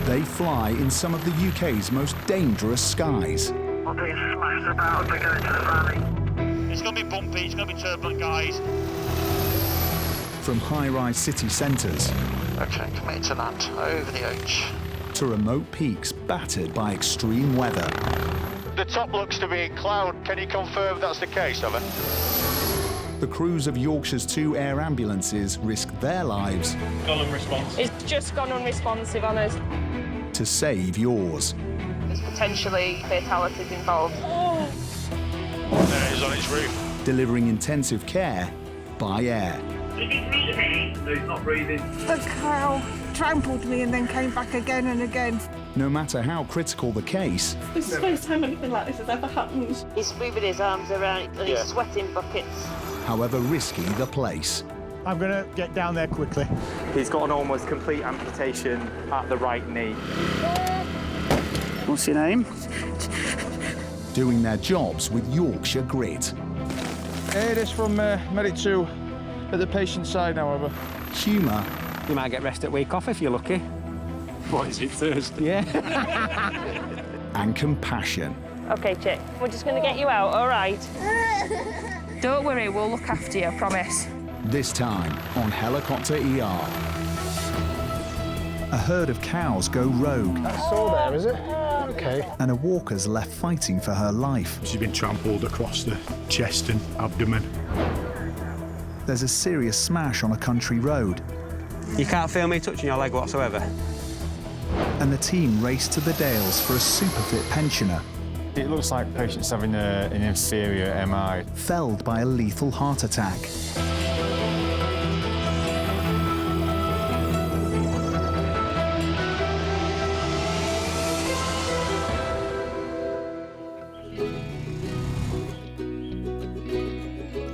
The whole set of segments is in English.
They fly in some of the UK's most dangerous skies. I'm being smashed about as they go into the valley. It's going to be bumpy, it's going to be turbulent, guys. From high-rise city centres Okay, committed to land, over the H. to remote peaks battered by extreme weather. The top looks to be cloud. Can you confirm that's the case, over? The crews of Yorkshire's 2 air ambulances risk their lives Gone unresponsive. It's just gone unresponsive on us. to save yours. There's potentially fatalities involved. There it is on its roof. Delivering intensive care by air. Is he breathing? No, he's not breathing. The cow trampled me and then came back again and again. No matter how critical the case, This is the first time anything like this has ever happened. He's moving his arms around and he's sweating buckets. however risky the place. I'm going to get down there quickly. He's got an almost complete amputation at the right knee. What's your name? Doing their jobs with Yorkshire grit. It is from Medic 2 at the patient's side, however. Humour You might get rest at week off if you're lucky. What is it, Thursday? Yeah. and compassion. OK, Chick, we're just going to get you out, all right? Don't worry, we'll look after you, I promise. This time on Helicopter ER. A herd of cows go rogue That's all there, is it? OK. and a walker's left fighting for her life. She's been trampled across the chest and abdomen. There's a serious smash on a country road You can't feel me touching your leg whatsoever. and the team race to the Dales for a super fit pensioner It looks like the patient's having an inferior MI. felled by a lethal heart attack.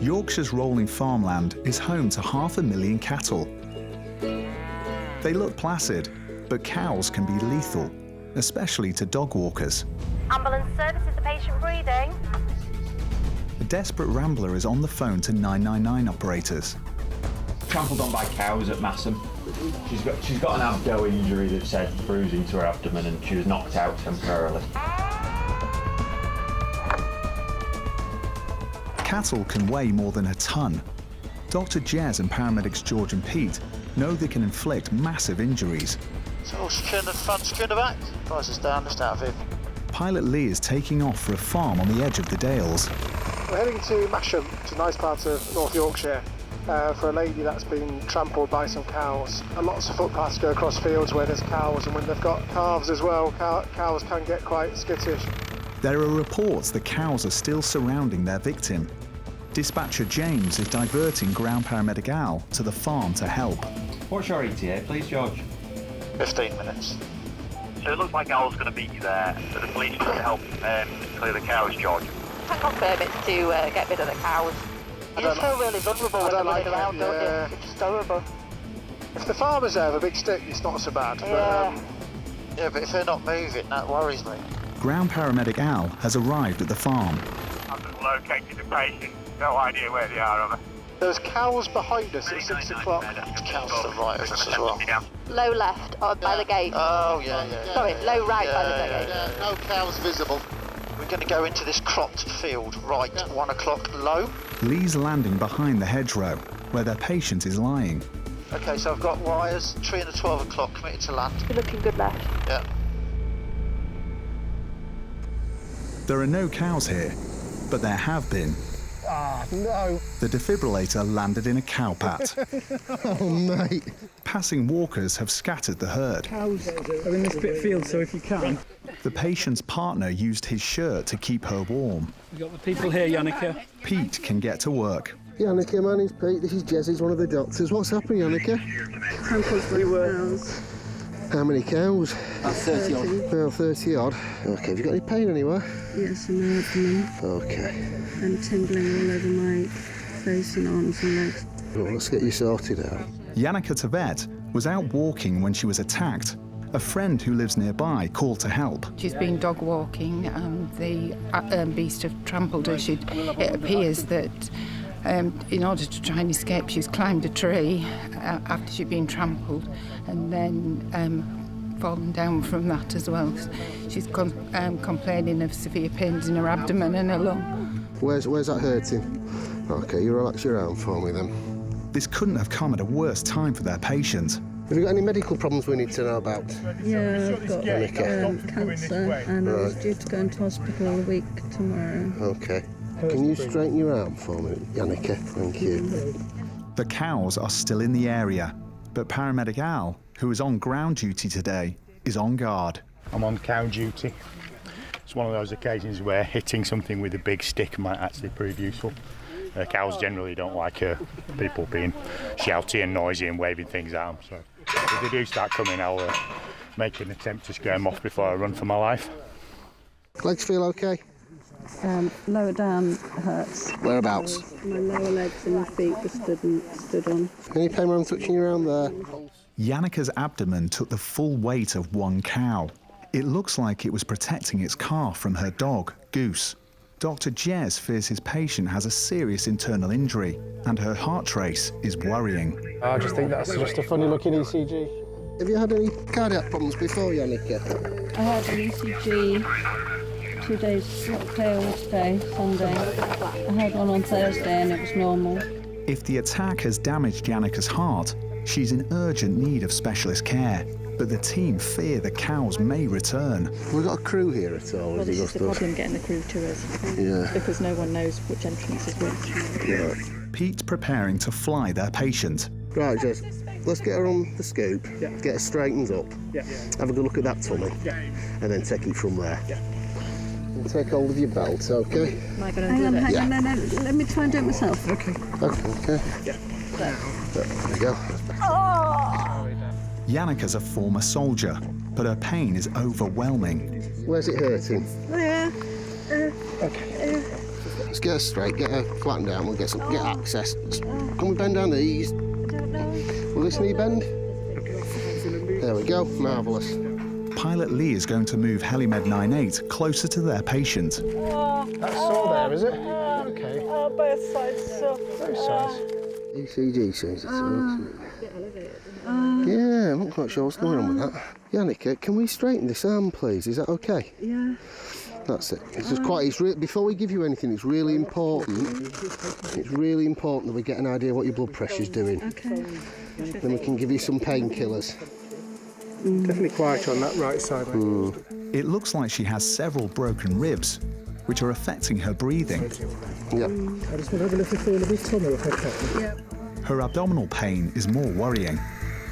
Yorkshire's rolling farmland is home to 500,000 cattle. They look placid, but cows can be lethal, especially to dog walkers. Ambulance service, is the patient breathing? A desperate rambler is on the phone to 999 operators. Trampled on by cows at Massam. She's got an abdo injury that said bruising to her abdomen and she was knocked out temporarily. Cattle can weigh more than a ton. Dr. Jez and paramedics George and Pete know they can inflict massive injuries. So secure the front, secure the back. Price us down, just out of here. Pilot Lee is taking off for a farm on the edge of the Dales. We're heading to Masham, it's a nice part of North Yorkshire, for a lady that's been trampled by some cows. And lots of footpaths go across fields where there's cows, and when they've got calves as well, cows can get quite skittish. There are reports the cows are still surrounding their victim. Dispatcher James is diverting ground paramedic Al to the farm to help. What's your ETA, please, George? 15 minutes. So it looks like Al's going to meet you there, so the police need to help clear the cows, George. Can't confirm it's to get rid of the cows. You just feel really vulnerable when they're running around, don't you? It's just horrible. If the farmers there have a big stick, it's not so bad. Yeah, but if they're not moving, that worries me. Ground paramedic Al has arrived at the farm. I've just located the patient. No idea where they are, Over. There's cows behind us at 6 o'clock. Cows to the right of us as well. Low left by the gate. Oh, yeah. Sorry, low right by the gate. Yeah, no cows visible. We're going to go into this cropped field, right, 1 o'clock low. Lee's landing behind the hedgerow, where their patient is lying. OK, so I've got wires, 3 and a 12 o'clock, committed to land. You're looking good left. Yeah. There are no cows here, but there have been. No. The defibrillator landed in a cowpat. Oh, mate. Passing walkers have scattered the herd. Cows are in this bit of field, so if you can. The patient's partner used his shirt to keep her warm. We've got the people here, Yannicka. Pete can get to work. Yannicka, my name's Pete. This is Jez, he's one of the doctors. What's happening, Yannicka? How many cows? About 30 odd. Well, 30 odd. OK, have you got any pain anywhere? Yes, in my abdomen. OK. And tingling all over my face and arms and legs. Well, let's get you sorted out. Yannicka Tevet was out walking when she was attacked. A friend who lives nearby called to help. She's been dog walking and the beast have trampled her. It appears that in order to try and escape, she's climbed a tree after she'd been trampled and then fallen down from that as well. She's complaining of severe pains in her abdomen and her lung. Where's that hurting? OK, you relax your arm for me then. This couldn't have come at a worse time for their patient. Have you got any medical problems we need to know about? Yeah, I've got cancer and I was due to go into hospital a week tomorrow. OK. Can you straighten your arm for me, Yannicka? Thank you. The cows are still in the area, but paramedic Al, who is on ground duty today, is on guard. I'm on cow duty. It's one of those occasions where hitting something with a big stick might actually prove useful. Cows generally don't like people being shouty and noisy and waving things at them. So if they do start coming, I'll make an attempt to scare them off before I run for my life. Legs feel okay? Lower down hurts. Whereabouts? My lower legs and my feet were stood on. Any pain when I'm touching you around there? Yannicka's abdomen took the full weight of one cow. It looks like it was protecting its calf from her dog, Goose. Dr. Jez fears his patient has a serious internal injury and her heart trace is worrying. I just think that's just a funny-looking ECG. Have you had any cardiac problems before, Yannicka? I had an ECG 2 days, not today, Sunday. I had one on Thursday and it was normal. If the attack has damaged Yannicka's heart, she's in urgent need of specialist care. But the team fear the cows may return. Have we got a crew here at all? Well, this is the problem, getting the crew to us. Yeah. Because no one knows which entrance is which. Yeah. Pete's preparing to fly their patient. Right, Jez, let's get her on the scoop, get her straightened up, have a good look at that tummy, and then take it from there. And take hold of your belt, OK? Am I going to do that? Hang on, let me try and do it myself. OK. There we go. Yannicka's a former soldier, but her pain is overwhelming. Where's it hurting? There. OK. Let's get her straight, get her flattened out, we'll get access. Can we bend down these? I don't know. Will this knee bend? There we go, marvellous. Pilot Lee is going to move Helimed 98 closer to their patient. That's sore there, is it? OK. Both sides sore. Both sides. ECG says it's yeah, I'm not quite sure what's going on with that. Yannicka, can we straighten this arm, please? Is that OK? Yeah. That's it. It's just before we give you anything, it's really important. It's really important that we get an idea what your blood pressure's doing. OK. Then we can give you some painkillers. Definitely quieter on that right side. It looks like she has several broken ribs, which are affecting her breathing. Yep. I just want to have a little feel of his tummy, if I can. Yep. Her abdominal pain is more worrying.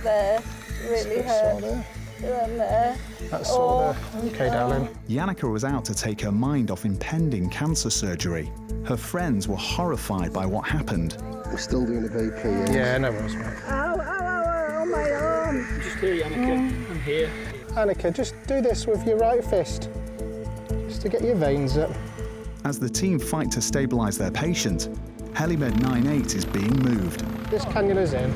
There, really hurt. There. That's sore there. OK, darling. Yannicka was out to take her mind off impending cancer surgery. Her friends were horrified by what happened. We're still doing a BP. Yeah, no worries, mate. Ow, my arm. Just here, Yannicka. I'm here. Yannicka, just do this with your right fist, just to get your veins up. As the team fight to stabilise their patient, Helimed 98 is being moved. This cannula's in.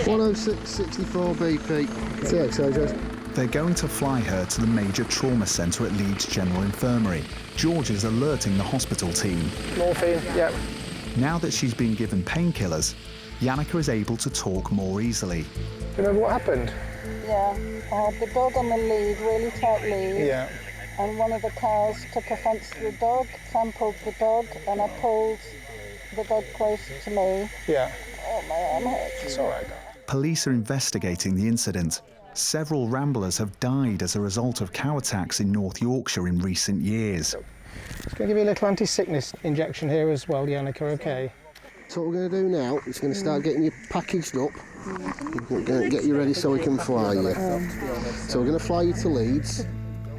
106.64 BP. See you, Jez. They're going to fly her to the major trauma centre at Leeds General Infirmary. George is alerting the hospital team. Morphine, yep. Now that she's been given painkillers, Yannicka is able to talk more easily. Do you remember what happened? Yeah, I had the dog on the lead, really tight lead. Yeah. And one of the cows took offence to the dog, trampled the dog, and I pulled the dog closer to me. Yeah. Oh, my arm hurts. It's all right. Police are investigating the incident. Several ramblers have died as a result of cow attacks in North Yorkshire in recent years. Just going to give you a little anti-sickness injection here as well, Yannicka, OK? So what we're going to do now is going to start getting you packaged up. We're going to get you ready so we can fly you. So we're going to fly you to Leeds.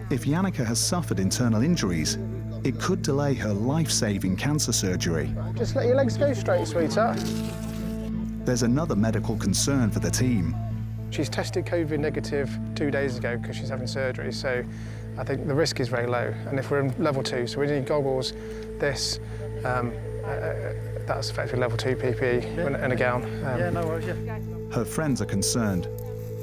If Yannicka has suffered internal injuries, it could delay her life-saving cancer surgery. Just let your legs go straight, sweetheart. There's another medical concern for the team. She's tested COVID negative 2 days ago because she's having surgery, so I think the risk is very low. And if we're in level 2, so we need goggles, this, that's effectively level 2 PPE and a gown. Yeah, no worries, yeah. Her friends are concerned,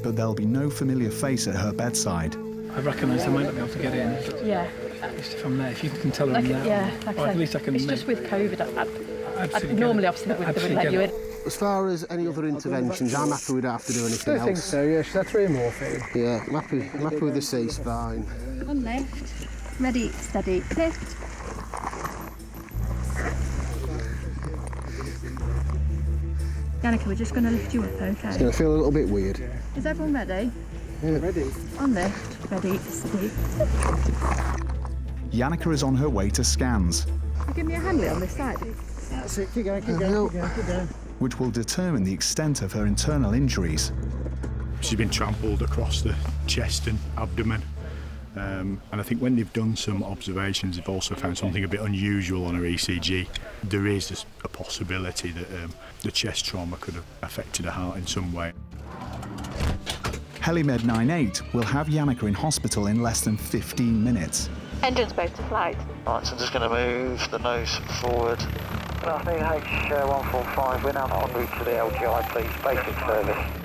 but there'll be no familiar face at her bedside. I recognise I might not be able to get in. But yeah. At least if I'm there, if you can tell her I'm there. Yeah, like I said, at least I can. It's just with COVID. I'd normally obviously would let you in. As far as any other interventions, I'm happy we don't have to do anything else. I think so, yeah. She's had 3 morphine. Yeah, I'm happy with the C-spine. On left. Ready, steady, lift. Danica, we're just going to lift you up, okay? It's going to feel a little bit weird. Is everyone ready? Yeah. Ready. On left. Ready, steady. Yannicka is on her way to scans, Give me a handle on this side. That's it, keep going, keep going, keep going, keep going. which will determine the extent of her internal injuries. She's been trampled across the chest and abdomen. And I think when they've done some observations, they've also found something a bit unusual on her ECG. There is a possibility that the chest trauma could have affected her heart in some way. Helimed 98 will have Yannicka in hospital in less than 15 minutes. Engines both to flight. Right, so I'm just going to move the nose forward. Good afternoon, H145. We're now en route to the LGI, please. Basic service.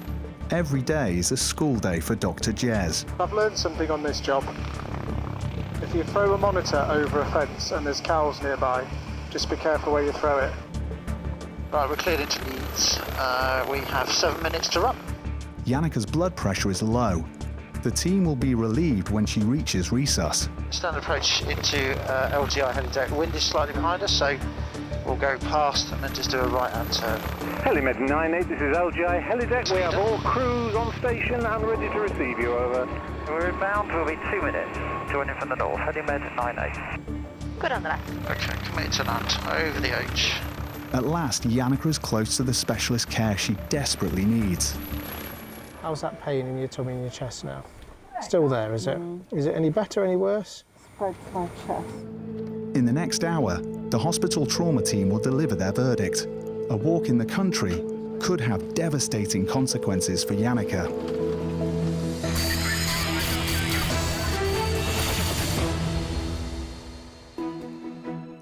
Every day is a school day for Dr. Jez. I've learned something on this job. If you throw a monitor over a fence and there's cows nearby, just be careful where you throw it. Right, we're cleared into Leeds. We have 7 minutes to run. Yannicka's blood pressure is low. The team will be relieved when she reaches resus. Standard approach into LGI helideck. The wind is slightly behind us, so we'll go past and then just do a right-hand turn. Helimed 98, this is LGI helideck. We have all crews on station and ready to receive you, over. We're inbound, will be 2 minutes. Joining from the north, Helimed 98. Good on the left. Okay, committed to land over the H. At last, Yannicka is close to the specialist care she desperately needs. How's that pain in your tummy and your chest now? Still there, is it? Is it any better, any worse? Spread my chest. In the next hour, the hospital trauma team will deliver their verdict. A walk in the country could have devastating consequences for Yannicka.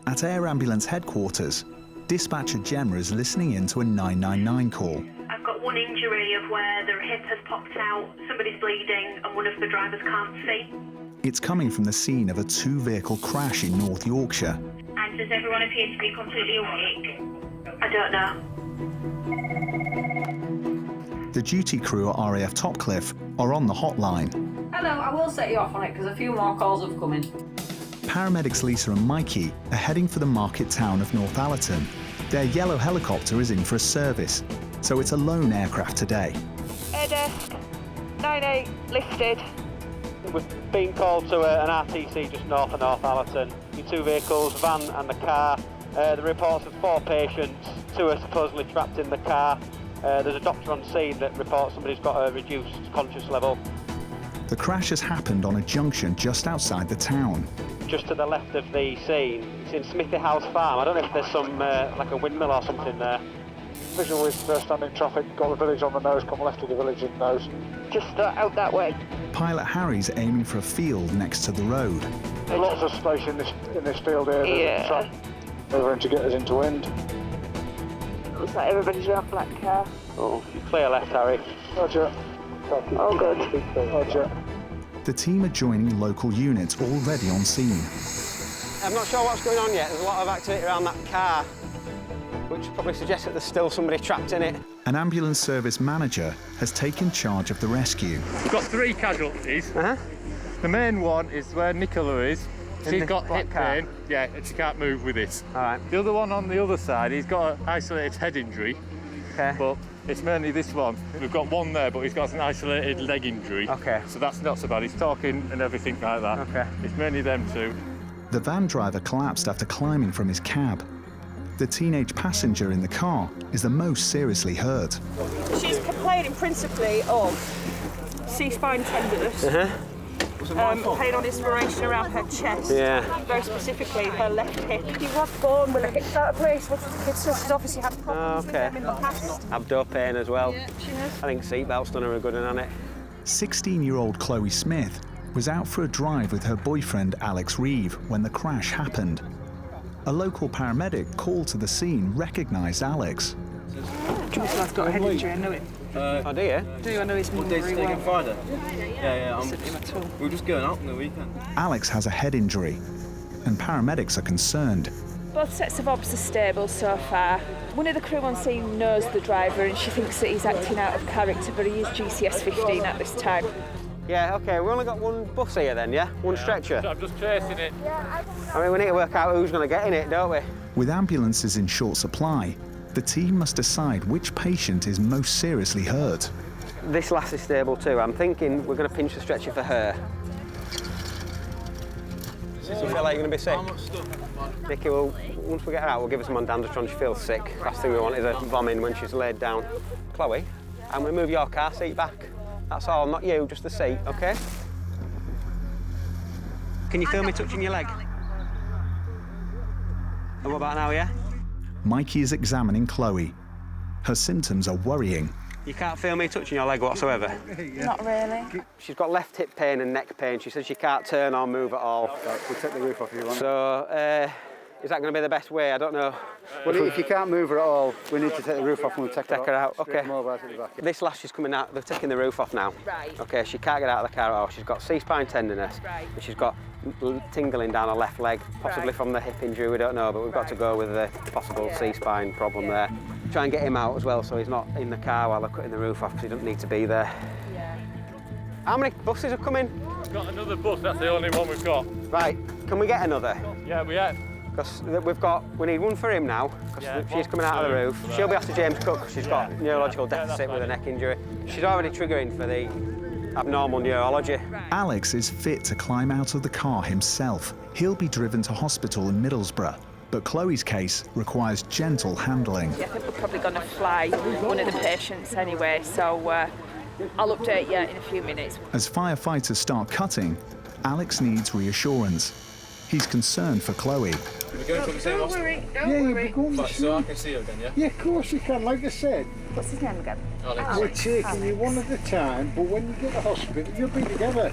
At Air Ambulance headquarters, dispatcher Gemma is listening in to a 999 call. I've got one injury of where their hip has popped out, somebody's bleeding, and one of the drivers can't see. It's coming from the scene of a 2-vehicle crash in North Yorkshire. And does everyone appear to be completely awake? I don't know. The duty crew at RAF Topcliffe are on the hotline. Hello, I will set you off on it because a few more calls have come in. Paramedics Lisa and Mikey are heading for the market town of Northallerton. Their yellow helicopter is in for a service, so it's a lone aircraft today. Air desk, 98 listed. We've been called to an RTC just north of Northallerton. Your 2 vehicles, van and the car. The reports of 4 patients, 2 are supposedly trapped in the car. There's a doctor on scene that reports somebody's got a reduced conscious level. The crash has happened on a junction just outside the town. Just to the left of the scene, it's in Smithy House Farm. I don't know if there's some, like a windmill or something there. Visual with standing traffic, got the village on the nose, come left of the village in nose. Just out that way. Pilot Harry's aiming for a field next to the road. There's lots of space in this field here. Yeah. Over to get us into wind. Looks like everybody's around black car. Oh, clear left, Harry. Roger. Oh, good. Roger. The team are joining local units already on scene. I'm not sure what's going on yet. There's a lot of activity around that car, which probably suggests that there's still somebody trapped in it. An ambulance service manager has taken charge of the rescue. We've got 3 casualties. The main one is where Nicola is. She's got hip pain, yeah, and she can't move with it. All right. The other one on the other side, he's got an isolated head injury. Okay. But it's mainly this one. We've got one there, but he's got an isolated leg injury. Okay. So that's not so bad. He's talking and everything like that. Okay. It's mainly them 2. The van driver collapsed after climbing from his cab. The teenage passenger in the car is the most seriously hurt. She's complaining principally of C-spine tenderness. Pain on inspiration around her chest. Yeah. Very specifically her left hip. She was born with her hips out of place, which so she's obviously had problems with them in the past. Abdo pain as well. Yeah, she has. I think seatbelt's done her a good one on it. 16-year-old Chloe Smith was out for a drive with her boyfriend Alex Reeve when the crash happened. A local paramedic called to the scene recognised Alex. I've got a head injury, I know it. Oh, do you? I know his mum very well. Friday? Yeah. We were just going out on the weekend. Alex has a head injury, and paramedics are concerned. Both sets of obs are stable so far. One of the crew on scene knows the driver and she thinks that he's acting out of character, but he is GCS 15 at this time. Yeah, OK, we've only got one bus here then, yeah? One stretcher? I'm just chasing it. I mean, we need to work out who's going to get in it, don't we? With ambulances in short supply, the team must decide which patient is most seriously hurt. This lass is stable too. I'm thinking we're going to pinch the stretcher for her. Does you feel like you're going to be sick? Nicky, well, once we get her out, we'll give her some Andandrotron. She feels sick. Last thing we want is her vomiting when she's laid down. Chloe, I'm going to move your car seat back. That's all, not you, just the seat, OK? Can you feel me touching your leg? And what about now, yeah? Mikey is examining Chloe. Her symptoms are worrying. You can't feel me touching your leg whatsoever? Not really. She's got left hip pain and neck pain. She says she can't turn or move at all. Right, we'll take the roof off if you want. So, is that going to be the best way? I don't know. Well, if you can't move her at all, we need to take the roof off and we'll take her out. OK. The this lass is coming out. They're taking the roof off now. Right. OK, she can't get out of the car at all. She's got C-spine tenderness. Right. And she's got tingling down her left leg, possibly from the hip injury, we don't know, but we've got to go with the possible C-spine problem there. Try and get him out as well so he's not in the car while they're cutting the roof off because he doesn't need to be there. Yeah. How many buses are coming? We've got another bus, that's the only one we've got. Right, can we get another? Yeah, we have. Because we need one for him now, because she's coming out of the roof. She'll be after James Cook because she's got neurological deficit with a neck injury. She's already triggering for the abnormal neurology. Alex is fit to climb out of the car himself. He'll be driven to hospital in Middlesbrough, but Chloe's case requires gentle handling. Yeah, I think we're probably going to fly one of the patients anyway, so I'll update you in a few minutes. As firefighters start cutting, Alex needs reassurance. He's concerned for Chloe. Don't worry, don't worry. So I can see her again, yeah? Yeah, of course you can, like I said. What's his name again? We're taking you one at a time, but when you get to hospital, you'll be together.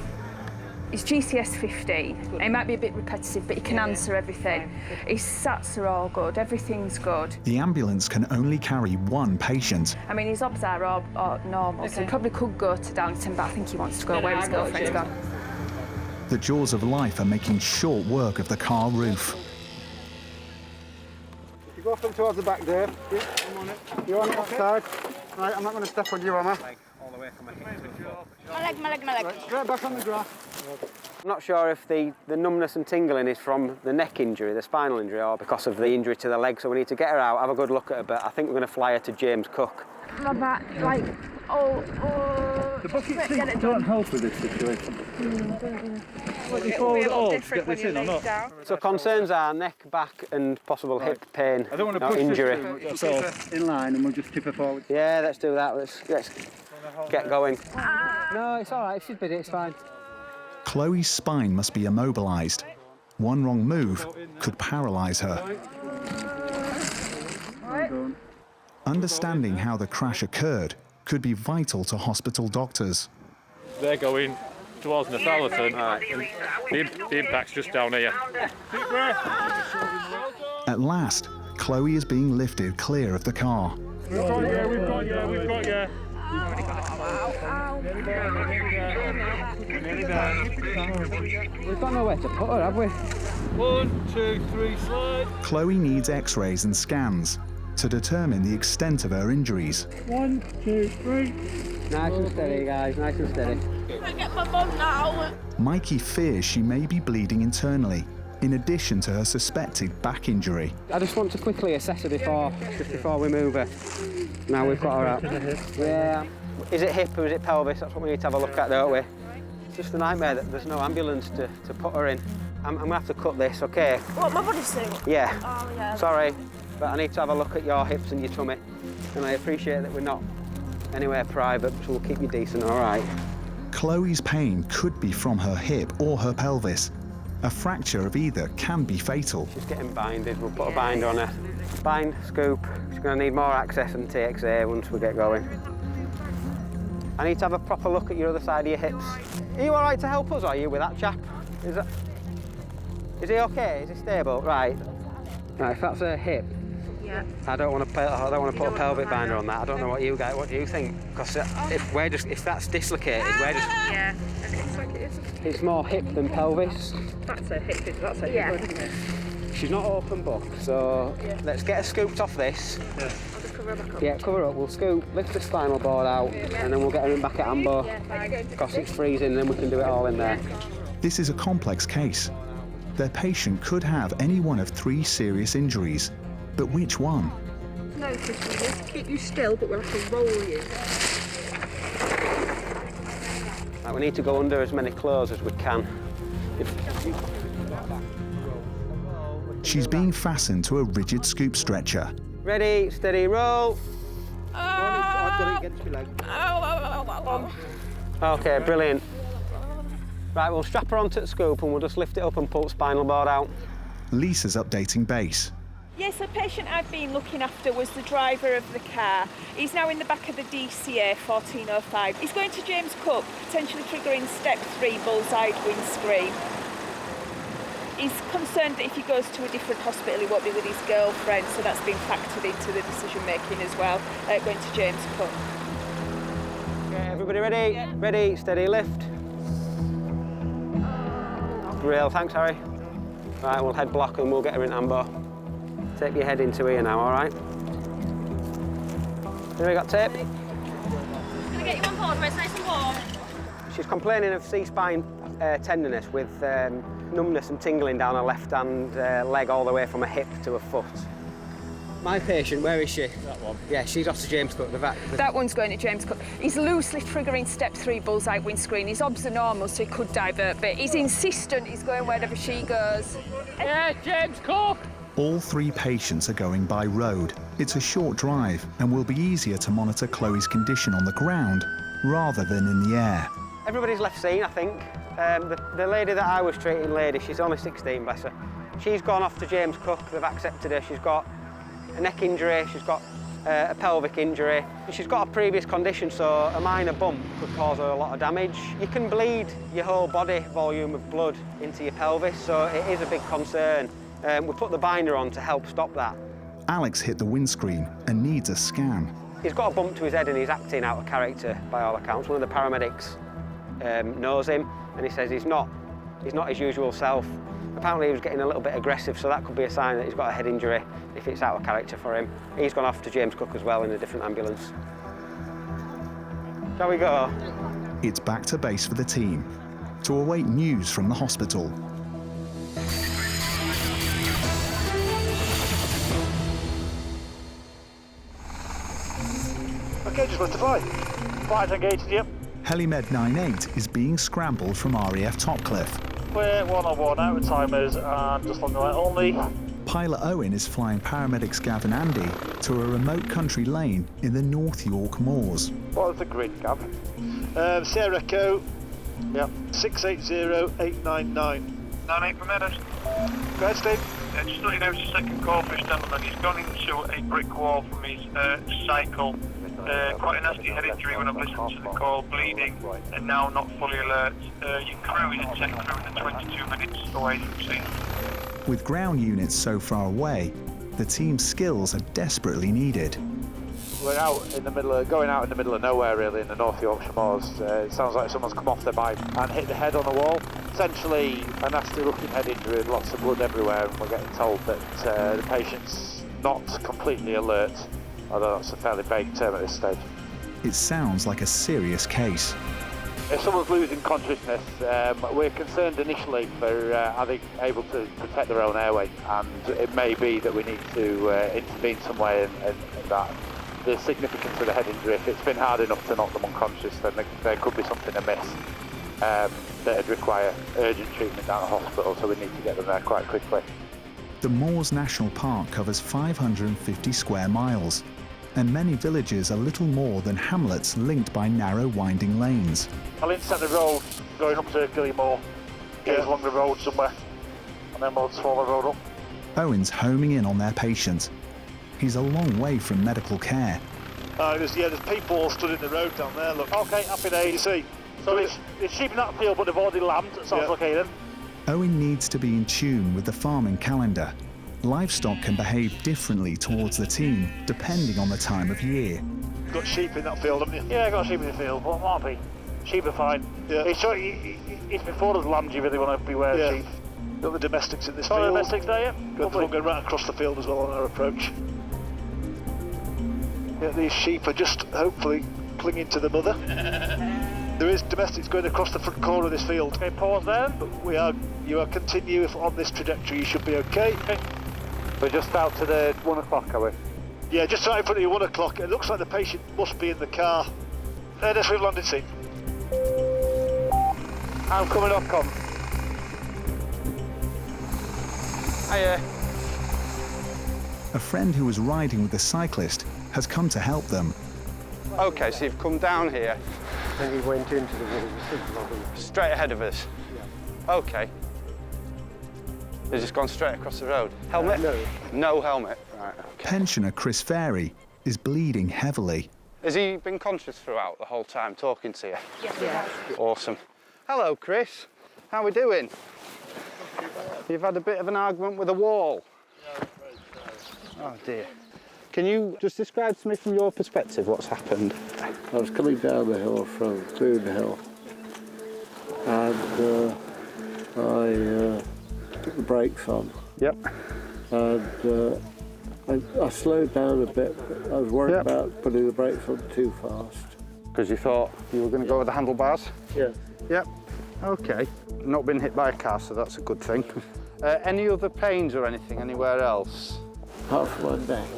He's GCS 15. He might be a bit repetitive, but he can answer everything. His SATs are all good, everything's good. The ambulance can only carry one patient. I mean, his obs are all normal, so he probably could go to Downington, but I think he wants to go where his girlfriend's gone. The jaws of life are making short work of the car roof. You go from towards the back there. Yeah, I'm on it. You're on the outside. Right, I'm not going to step on you, am I? All the way from my hip. My leg. Right, straight back on the grass. I'm not sure if the numbness and tingling is from the neck injury, the spinal injury, or because of the injury to the leg, so we need to get her out, have a good look at her, but I think we're going to fly her to James Cook. My back, like, The bucket seats don't help with this situation. It'll be a lot different when you lay down. So concerns are neck, back and possible hip pain, I don't want to not push injury. This so in line and we'll just tip her forward. Yeah, let's do that. Let's get going. No, it's all right. She's been it's fine. Chloe's spine must be immobilised. One wrong move could paralyse her. Understanding how the crash occurred could be vital to hospital doctors. They're going towards Northallerton. The impact's just down here. At last, Chloe is being lifted clear of the car. We've got you. We've got nowhere to put her, have we? 1, 2, 3, slide. Chloe needs x-rays and scans to determine the extent of her injuries. 1, 2, 3. Nice and steady, guys, nice and steady. I get my mum now. Mikey fears she may be bleeding internally, in addition to her suspected back injury. I just want to quickly assess her before we move her. Now we've got her out. Yeah. Is it hip or is it pelvis? That's what we need to have a look at, don't we? It's just a nightmare that there's no ambulance to put her in. I'm going to have to cut this, OK? What, my body's doing? Yeah. Oh, yeah. Sorry, but I need to have a look at your hips and your tummy. And I appreciate that we're not anywhere private, so we'll keep you decent, all right? Chloe's pain could be from her hip or her pelvis. A fracture of either can be fatal. She's getting binded. We'll put a bind on her. Bind, scoop. She's going to need more access and TXA once we get going. I need to have a proper look at your other side of your hips. Are you all right to help us, are you, with that chap? Is he okay? Is he stable? Right. Right, if that's her hip, yeah. I don't want to put a pelvic binder on that. I don't know what do you think? Because if that's dislocated, we're just... Yeah, it looks like it is. It's more hip than pelvis. That's a hip, isn't it? She's She's not open book, so let's get her scooped off this. I'll just cover her back up. Yeah, cover her up. We'll scoop, lift the spinal board out, and then we'll get her in back at Ambo. Because it's freezing, then we can do it all in there. This is a complex case. Their patient could have any one of 3 serious injuries, but which one? Notice we just keep you still, but we'll have to roll you. Right, we need to go under as many clothes as we can. She's being fastened to a rigid scoop stretcher. Ready, steady, roll. I've got it against my leg. Okay, brilliant. Right, we'll strap her onto the scoop and we'll just lift it up and pull the spinal board out. Lisa's updating base. Yes, the patient I've been looking after was the driver of the car. He's now in the back of the DCA 1405. He's going to James Cook, potentially triggering step 3 bullseye windscreen. He's concerned that if he goes to a different hospital, he won't be with his girlfriend, so that's been factored into the decision making as well, going to James Cook. Okay, everybody ready? Yeah. Ready, steady, lift. Real, thanks, Harry. Right, we'll head block and we'll get her in amber. Tape your head into here now, all right? Here we got tape. Gonna get you on board where it's nice and warm. She's complaining of C-spine tenderness with numbness and tingling down her left-hand leg all the way from her hip to her foot. My patient, where is she? That one. Yeah, she's off to James Cook, the vet. That one's going to James Cook. He's loosely triggering step 3 bullseye windscreen. His obs are normal, so he could divert, but he's insistent he's going wherever she goes. Yeah, James Cook! All 3 patients are going by road. It's a short drive and will be easier to monitor Chloe's condition on the ground rather than in the air. Everybody's left scene, I think. The lady that I was treating, she's only 16, bless her. She's gone off to James Cook, they've accepted her. She's got a neck injury, she's got a pelvic injury, and she's got a previous condition, so a minor bump could cause her a lot of damage. You can bleed your whole body volume of blood into your pelvis, so it is a big concern. We put the binder on to help stop that. Alex hit the windscreen and needs a scan. He's got a bump to his head and he's acting out of character by all accounts. One of the paramedics knows him and he says he's not his usual self. Apparently he was getting a little bit aggressive, so that could be a sign that he's got a head injury if it's out of character for him. He's gone off to James Cook as well in a different ambulance. Shall we go? It's back to base for the team to await news from the hospital. Okay, just went to fly. Flight engaged, yep. Helimed 98 is being scrambled from RAF Topcliffe. We're 1-on-1 out of timers and just on the right only. Pilot Owen is flying Paramedics Gav and Andy to a remote country lane in the North York Moors. What is the grid, Gav? Sierra Echo, yep, 680899. 98 for Meadows. Go ahead, Steve. Just letting you know, it's the second call for this gentleman. He's gone into a brick wall from his cycle. Quite a nasty head injury when I've listened to the call, bleeding, and now not fully alert. Your crew is in tech crew in the 22 minutes away from scene. With ground units so far away, the team's skills are desperately needed. We're going out in the middle of nowhere, really, in the North Yorkshire Moors. It sounds like someone's come off their bike and hit the head on the wall. Essentially, a nasty-looking head injury with lots of blood everywhere, and we're getting told that the patient's not completely alert, although that's a fairly vague term at this stage. It sounds like a serious case. If someone's losing consciousness, we're concerned initially for are they able to protect their own airway, and it may be that we need to intervene some way in that. The significance of the head injury, if it's been hard enough to knock them unconscious, then there could be something amiss that would require urgent treatment down at the hospital, so we need to get them there quite quickly. The Moors National Park covers 550 square miles, and many villages are little more than hamlets linked by narrow winding lanes. I'll intercept the road going up to Gillimore, get along the road somewhere, and then we'll just follow the road up. Owen's homing in on their patient. He's a long way from medical care. There's people stood in the road down there, look. Okay, happy days, you see. So it's sheep in that field, but they've already lambed, it sounds okay then. Owen needs to be in tune with the farming calendar. Livestock can behave differently towards the team, depending on the time of year. You've got sheep in that field, haven't you? Yeah, I've got sheep in the field, but what might be? Sheep are fine. Yeah. It's before there's lambs you really want to beware of sheep. Got the domestics in this Got the field. domestics there, yeah? Got the one going right across the field as well on our approach. Yeah, these sheep are just hopefully clinging to the mother. There is domestics going across the front corner of this field. Okay, pause there. But you are continue on this trajectory, you should be okay. We're just out to the 1 o'clock, are we? Yeah, just right in front of you, 1 o'clock. It looks like the patient must be in the car. That's we've landed scene. I'm coming up, come. Hiya. A friend who was riding with the cyclist has come to help them. Okay, so you've come down here. And he went into the wall. Straight ahead of us? Yeah. Okay. They've just gone straight across the road. Helmet? No. No helmet. Right, okay. Pensioner Chris Ferry is bleeding heavily. Has he been conscious throughout the whole time, talking to you? Yes, yeah. Awesome. Hello, Chris. How are we doing? You've had a bit of an argument with a wall. Oh, dear. Can you just describe to me from your perspective what's happened? I was coming down the hill from Boone Hill, and I put the brakes on. Yep. And I slowed down a bit. I was worried about putting the brakes on too fast. Because you thought you were going to go with the handlebars? Yeah. Yep. Okay. Not been hit by a car, so that's a good thing. Any other pains or anything anywhere else? Apart from my neck.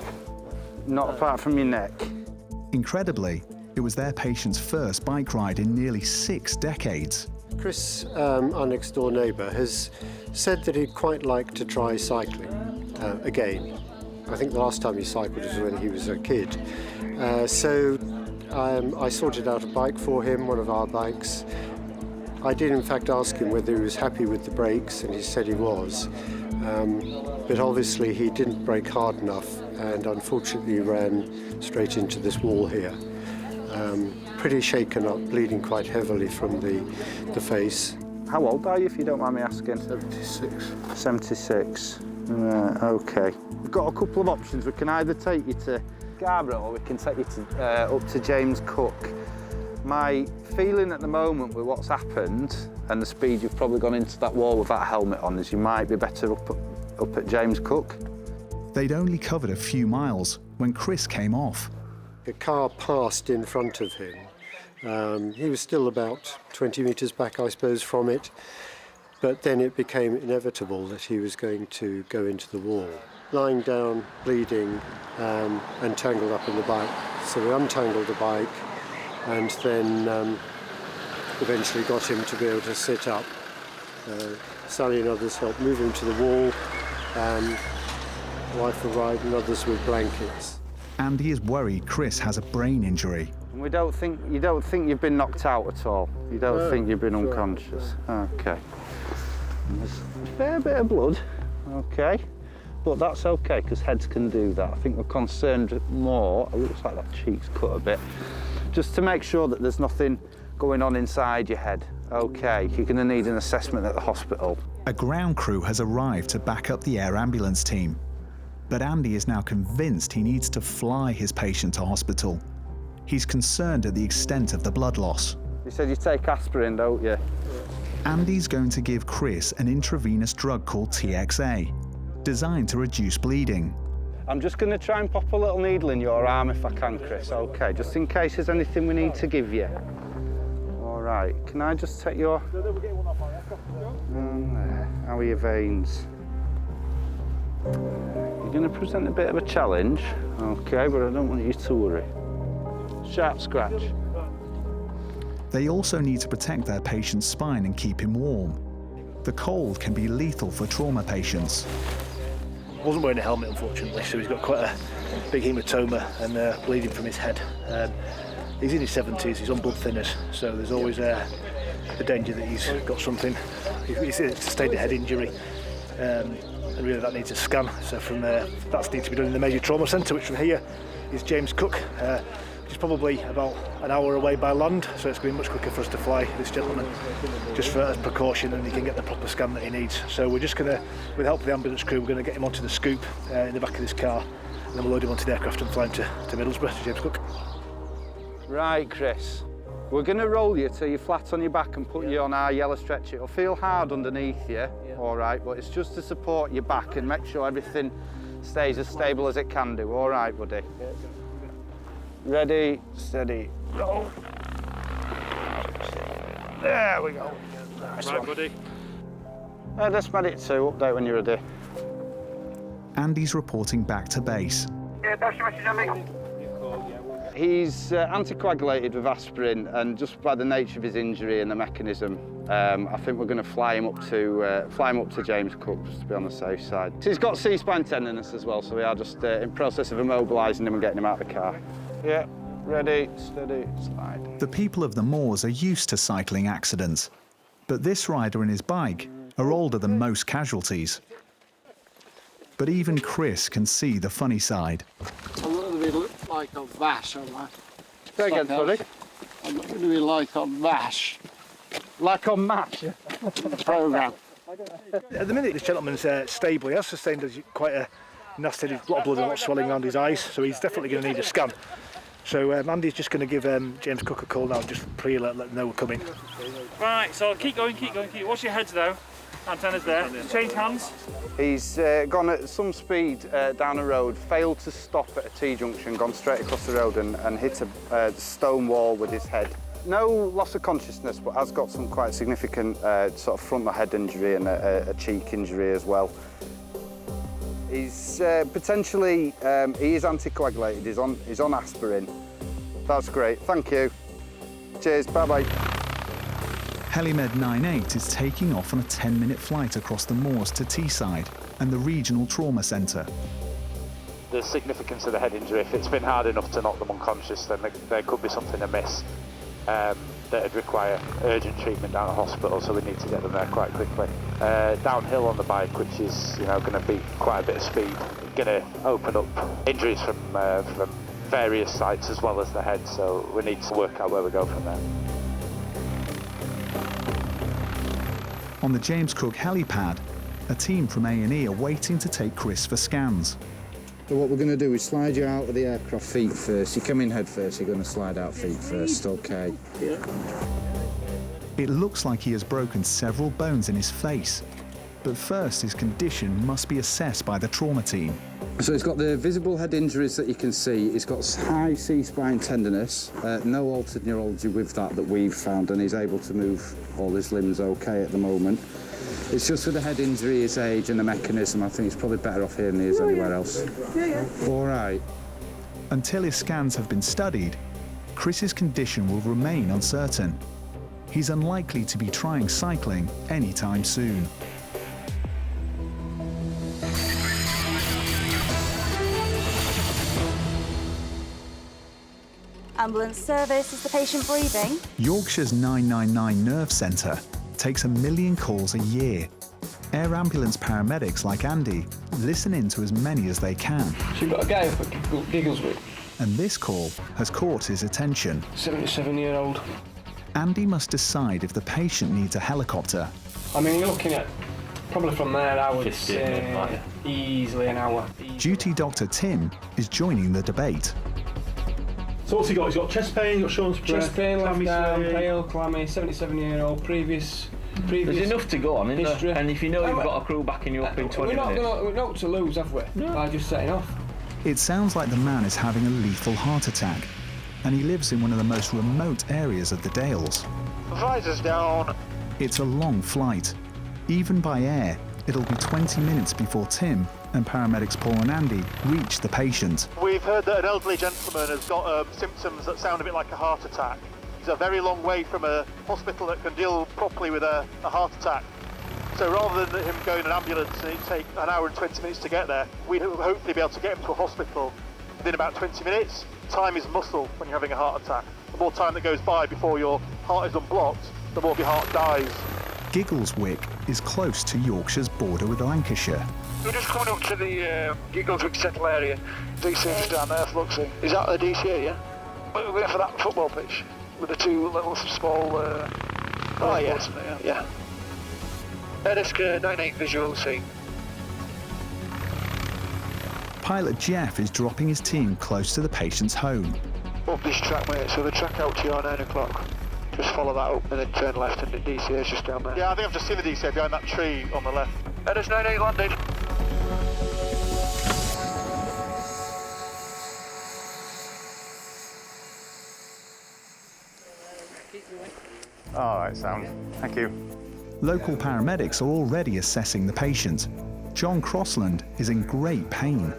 Not apart from your neck? Incredibly, it was their patient's first bike ride in nearly 6 decades. Chris, our next door neighbour, has said that he'd quite like to try cycling again. I think the last time he cycled was when he was a kid. So I sorted out a bike for him, one of our bikes. I did in fact ask him whether he was happy with the brakes, and he said he was. But obviously he didn't brake hard enough and unfortunately ran straight into this wall here. Pretty shaken up, bleeding quite heavily from the face. How old are you, if you don't mind me asking? 76. 76. OK. We've got a couple of options. We can either take you to Scarborough or we can take you to, up to James Cook. My feeling at the moment with what's happened and the speed you've probably gone into that wall with that helmet on is you might be better up at James Cook. They'd only covered a few miles when Chris came off. A car passed in front of him. He was still about 20 metres back, I suppose, from it. But then it became inevitable that he was going to go into the wall. Lying down, bleeding, and tangled up in the bike. So we untangled the bike and then eventually got him to be able to sit up. Sally and others helped move him to the wall. Wife will ride and others with blankets. Andy is worried Chris has a brain injury. And you don't think you've been knocked out at all? You don't think you've been unconscious? OK. There's a fair bit of blood, OK. But that's OK, because heads can do that. I think we're concerned more, it looks like that cheek's cut a bit, just to make sure that there's nothing going on inside your head. OK, you're going to need an assessment at the hospital. A ground crew has arrived to back up the air ambulance team. But Andy is now convinced he needs to fly his patient to hospital. He's concerned at the extent of the blood loss. You said you take aspirin, don't you? Andy's going to give Chris an intravenous drug called TXA, designed to reduce bleeding. I'm just going to try and pop a little needle in your arm if I can, Chris, OK, just in case there's anything we need to give you. All right, can I just take your... How are your veins? You're going to present a bit of a challenge, OK, but I don't want you to worry. Sharp scratch. They also need to protect their patient's spine and keep him warm. The cold can be lethal for trauma patients. He wasn't wearing a helmet, unfortunately, so he's got quite a big hematoma and bleeding from his head. He's in his 70s, he's on blood thinners, so there's always the danger that he's got something. He's sustained a head injury, and really that needs a scan. So from there, that needs to be done in the major trauma centre, which from here is James Cook, which is probably about an hour away by land, so it's going to be much quicker for us to fly this gentleman, just for as precaution, and he can get the proper scan that he needs. So we're just going to, with the help of the ambulance crew, we're going to get him onto the scoop in the back of this car, and then we'll load him onto the aircraft and fly him to Middlesbrough, to James Cook. Right, Chris. We're going to roll you till you're flat on your back and put you on our yellow stretcher. It'll feel hard underneath you, all right, but it's just to support your back and make sure everything stays as stable as it can do. All right, buddy? Ready, steady, roll. There we go. Nice right, one. buddy. This medic 2, update when you're ready. Andy's reporting back to base. Yeah, that's your message, Andy. He's anticoagulated with aspirin, and just by the nature of his injury and the mechanism, I think we're going to fly him up to James Cook, just to be on the safe side. So he's got C-spine tenderness as well, so we are just in process of immobilising him and getting him out of the car. Yeah, ready, steady, slide. The people of the moors are used to cycling accidents, but this rider and his bike are older than most casualties. But even Chris can see the funny side. I'm not going to be like on MASH, am I? Say again, sorry? I'm not going to be like on MASH. Like on MASH? Programme. At the minute, this gentleman's stable. He has sustained quite a nasty lot of blood and a lot of swelling around his eyes, so he's definitely going to need a scan. So Andy's just going to give James Cook a call now, just pre-alert, let them know we're coming. Right, so keep going. Watch your heads though. Antennas there. Change hands. He's gone at some speed down a road, failed to stop at a T-junction, gone straight across the road and hit a stone wall with his head. No loss of consciousness, but has got some quite significant sort of frontal head injury and a cheek injury as well. He's potentially, he is anticoagulated, he's on aspirin. That's great, thank you. Cheers, bye-bye. Helimed 98 is taking off on a 10-minute flight across the moors to Teesside and the Regional Trauma Centre. The significance of the head injury, if it's been hard enough to knock them unconscious, then there could be something amiss that would require urgent treatment down at hospital, so we need to get them there quite quickly. Downhill on the bike, which is going to be quite a bit of speed, going to open up injuries from various sites as well as the head, so we need to work out where we go from there. On the James Cook helipad, a team from A&E are waiting to take Chris for scans. So what we're going to do is slide you out of the aircraft feet first. You come in head first, you're going to slide out feet first, okay? Yeah. It looks like he has broken several bones in his face, but first his condition must be assessed by the trauma team. So he's got the visible head injuries that you can see. He's got high C-spine tenderness, no altered neurology with that we've found, and he's able to move all his limbs okay at the moment. It's just with the head injury, his age and the mechanism, I think he's probably better off here than he is anywhere else. Yeah. All right. Until his scans have been studied, Chris's condition will remain uncertain. He's unlikely to be trying cycling anytime soon. Ambulance service, is the patient breathing? Yorkshire's 999 Nerve Centre takes 1 million calls a year. Air Ambulance paramedics like Andy listen in to as many as they can. So you've got a guy up at Giggleswick. And this call has caught his attention. 77-year-old. Andy must decide if the patient needs a helicopter. I mean, you're looking at, probably from there, I would say easily an hour. Duty Dr Tim is joining the debate. So what's he got? He's got chest pain, he's got shortness of breath, chest pain, left arm, pale, clammy, 77-year-old, previous. There's enough to go on, isn't history. there? And if you know you've got a crew backing you up in 20 minutes. We're not to lose, have we? No. By just setting off. It sounds like the man is having a lethal heart attack, and he lives in one of the most remote areas of the Dales. Visors down. It's a long flight. Even by air, it'll be 20 minutes before Tim and paramedics Paul and Andy reach the patient. We've heard that an elderly gentleman has got symptoms that sound a bit like a heart attack. He's a very long way from a hospital that can deal properly with a heart attack. So rather than him going in an ambulance and it'd take an hour and 20 minutes to get there, we'd hopefully be able to get him to a hospital within about 20 minutes. Time is muscle when you're having a heart attack. The more time that goes by before your heart is unblocked, the more your heart dies. Giggleswick is close to Yorkshire's border with Lancashire. We're just coming up to the Giggleswick Settle area. DCA's down there, Fluxy. Is that the DCA, yeah? We're going for that football pitch with the two little small... oh, yeah. Ediska 98 visual scene. Pilot Jeff is dropping his team close to the patient's home. Up this track, mate, so the track out to you at 9 o'clock. Just follow that up and then turn left, and the DCA is just down there. Yeah, I think I've just seen the DCA behind that tree on the left. Headers 98 landed. All right, Sam. Thank you. Local paramedics are already assessing the patient. John Crossland is in great pain.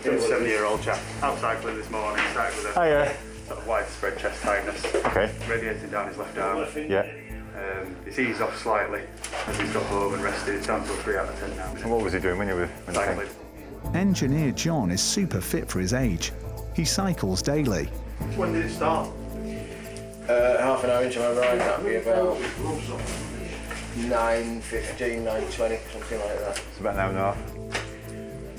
7-year-old chap. Out cycling this morning, started with a sort of widespread chest tightness. Okay. Radiating down his left arm. Yeah. It's eased off slightly as he's got home and rested. It's down to a 3 out of 10 now. And what was he doing when you were cycling? Engineer John is super fit for his age. He cycles daily. When did it start? Half an hour into my ride, that'd be about 9:15, 9:20, something like that. It's about an hour and a half.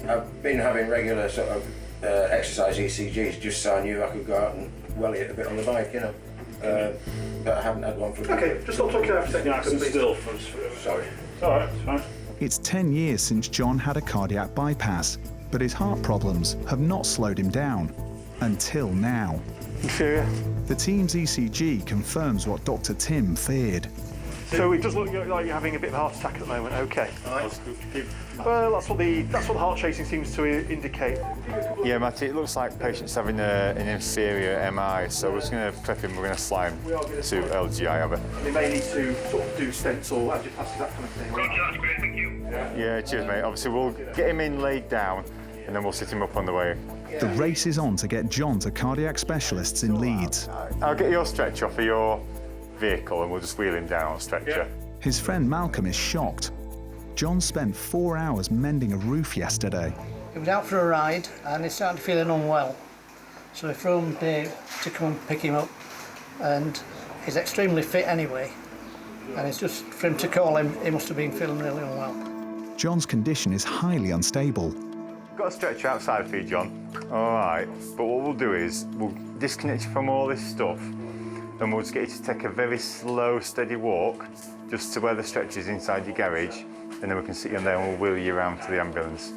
I've been having regular sort of exercise ECGs just so I knew I could go out and welly it a bit on the bike, you know. But I haven't had one for a Okay, just stop talking for a second. I can still. Sorry. It's all right, it's fine. It's 10 years since John had a cardiac bypass, but his heart problems have not slowed him down. Until now. The team's ECG confirms what Dr. Tim feared. So it does look like you're having a bit of a heart attack at the moment. Okay. Well, that's what the heart chasing seems to indicate. Yeah, Matty, it looks like the patient's having an inferior MI, so we're just going to prep him. We're going to slide him to LGI, have it? They may need to sort of do stents or angioplasty, that kind of thing. Roger, that's great, thank you. Yeah, cheers, mate. Obviously, we'll get him in laid down, and then we'll sit him up on the way. The race is on to get John to cardiac specialists in Leeds. I'll get your stretcher off of your vehicle and we'll just wheel him down on a stretcher. His friend Malcolm is shocked. John spent 4 hours mending a roof yesterday. He was out for a ride and he started feeling unwell. So we phoned Dave to come and pick him up, and he's extremely fit anyway. And it's just for him to call him, he must have been feeling really unwell. John's condition is highly unstable. Got a stretcher outside for you, John. All right, but what we'll do is we'll disconnect you from all this stuff and we'll just get you to take a very slow, steady walk just to where the stretcher's inside your garage, and then we can sit you on there and we'll wheel you around to the ambulance.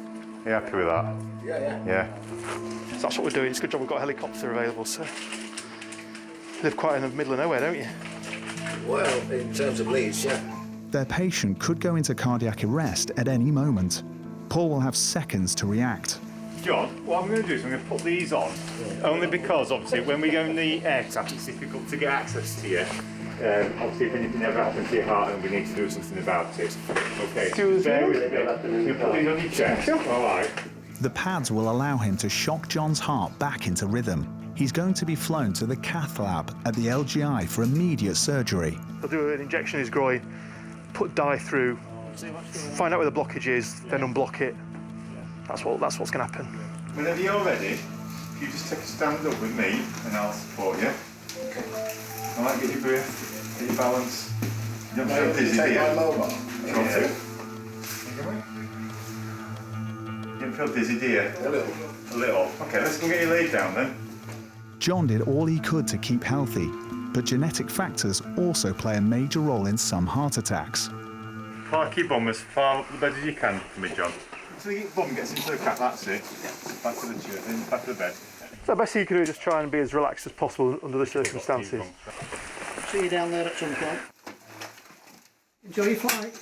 Are you happy with that? Yeah. So that's what we're doing. It's a good job we've got a helicopter available, so you live quite in the middle of nowhere, don't you? Well, in terms of Leeds, yeah. Their patient could go into cardiac arrest at any moment. Paul will have seconds to react. John, what I'm going to do is I'm going to put these on, only because obviously when we go in the aircraft it's difficult to get access to you. Obviously if anything ever happens to your heart and we need to do something about it. Okay, bear with me. You put these on your chest, all right. The pads will allow him to shock John's heart back into rhythm. He's going to be flown to the cath lab at the LGI for immediate surgery. They'll do an injection in his groin, put dye through, find out where the blockage is, then unblock it. That's what's going to happen. Whenever you're ready, you just take a stand up with me and I'll support you. Okay. All right, get your breath, get your balance. You don't feel dizzy, do you? You don't feel dizzy, do you? A little. A little. Okay, let's go get you laid down then. John did all he could to keep healthy, but genetic factors also play a major role in some heart attacks. Park your bum as far up the bed as you can for me, John. So your bum gets into the cap, that's it. Back to the chair, then back to the bed. So the best thing you can do is just try and be as relaxed as possible under the circumstances. See you down there at some point. Enjoy your flight.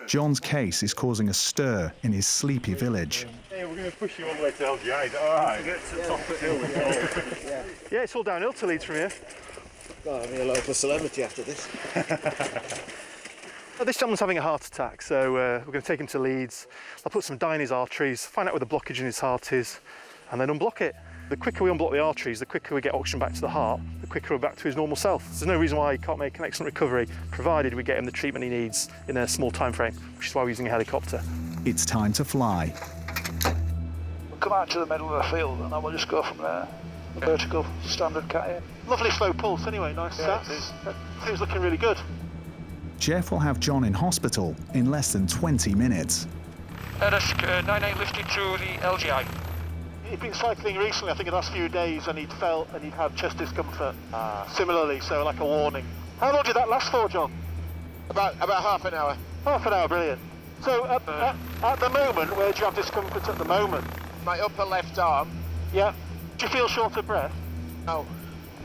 John's case is causing a stir in his sleepy village. Hey, we're going to push you all the way to LGI, is that all right? Get to the top of the hill. Yeah, it's all downhill to Leeds from here. Well, I'll be a local celebrity after this. This gentleman's having a heart attack, so we're going to take him to Leeds. I'll put some dye in his arteries, find out where the blockage in his heart is, and then unblock it. The quicker we unblock the arteries, the quicker we get oxygen back to the heart, the quicker we're back to his normal self. There's no reason why he can't make an excellent recovery, provided we get him the treatment he needs in a small time frame, which is why we're using a helicopter. It's time to fly. We'll come out to the middle of the field and then we'll just go from there. Vertical, standard cat in. Lovely slow pulse anyway, nice stats. Things looking really good. Jeff will have John in hospital in less than 20 minutes. Headers 98 lifted to the LGI. He'd been cycling recently, I think in the last few days, and he'd felt and he'd had chest discomfort. Similarly, so like a warning. How long did that last for, John? About half an hour. Half an hour, brilliant. So at the moment, where do you have discomfort at the moment? My upper left arm. Yeah. Do you feel short of breath? No.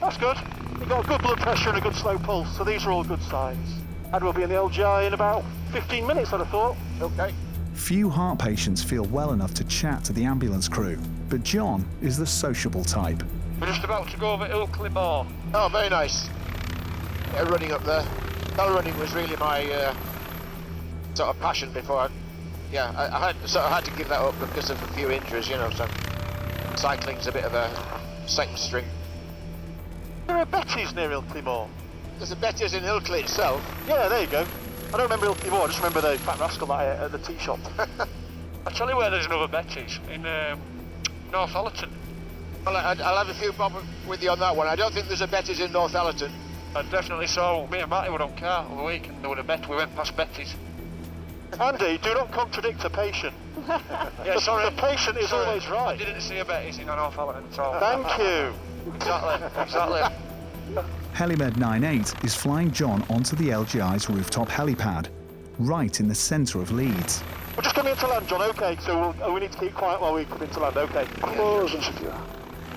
That's good. You've got a good blood pressure and a good slow pulse, so these are all good signs. And we'll be in the LGI in about 15 minutes, I'd have thought. Okay. Few heart patients feel well enough to chat to the ambulance crew, but John is the sociable type. We're just about to go over Ilkley Moor. Oh, very nice. Yeah, running up there. Bell running was really my sort of passion before I had to give that up because of a few injuries, you know, so cycling's a bit of a second string. There are Betty's near Ilkley Moor. There's a Betty's in Ilkley itself. Yeah, there you go. I don't remember Ilkley Moor, I just remember the fat rascal that I ate at the tea shop. I'll tell you where there's another Betty's, in Northallerton. Well, I'll have a few bob with you on that one. I don't think there's a Betty's in Northallerton. I definitely saw, me and Matty were on car over the week and there was a Bet, we went past Betty's. Andy, do not contradict a patient. Yeah, sorry. The patient is always right. I didn't see a Betty's in Northallerton at all. Thank you. Exactly. Helimed 98 is flying John onto the LGI's rooftop helipad, right in the centre of Leeds. We're just coming into land, John, okay, so we need to keep quiet while we come into land, okay. Close and secure.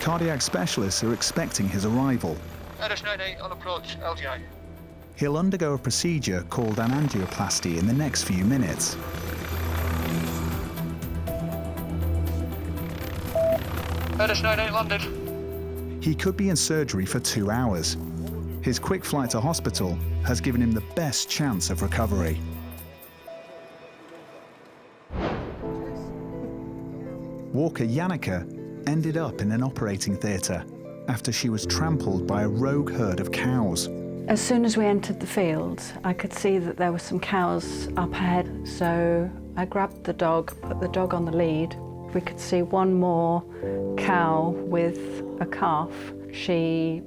Cardiac specialists are expecting his arrival. Headers 98 on approach, LGI. He'll undergo a procedure called an angioplasty in the next few minutes. Headers 98 landed. He could be in surgery for 2 hours. His quick flight to hospital has given him the best chance of recovery. Walker Yannicka ended up in an operating theatre after she was trampled by a rogue herd of cows. As soon as we entered the field, I could see that there were some cows up ahead, so I grabbed the dog, put the dog on the lead. We could see one more cow with a calf. She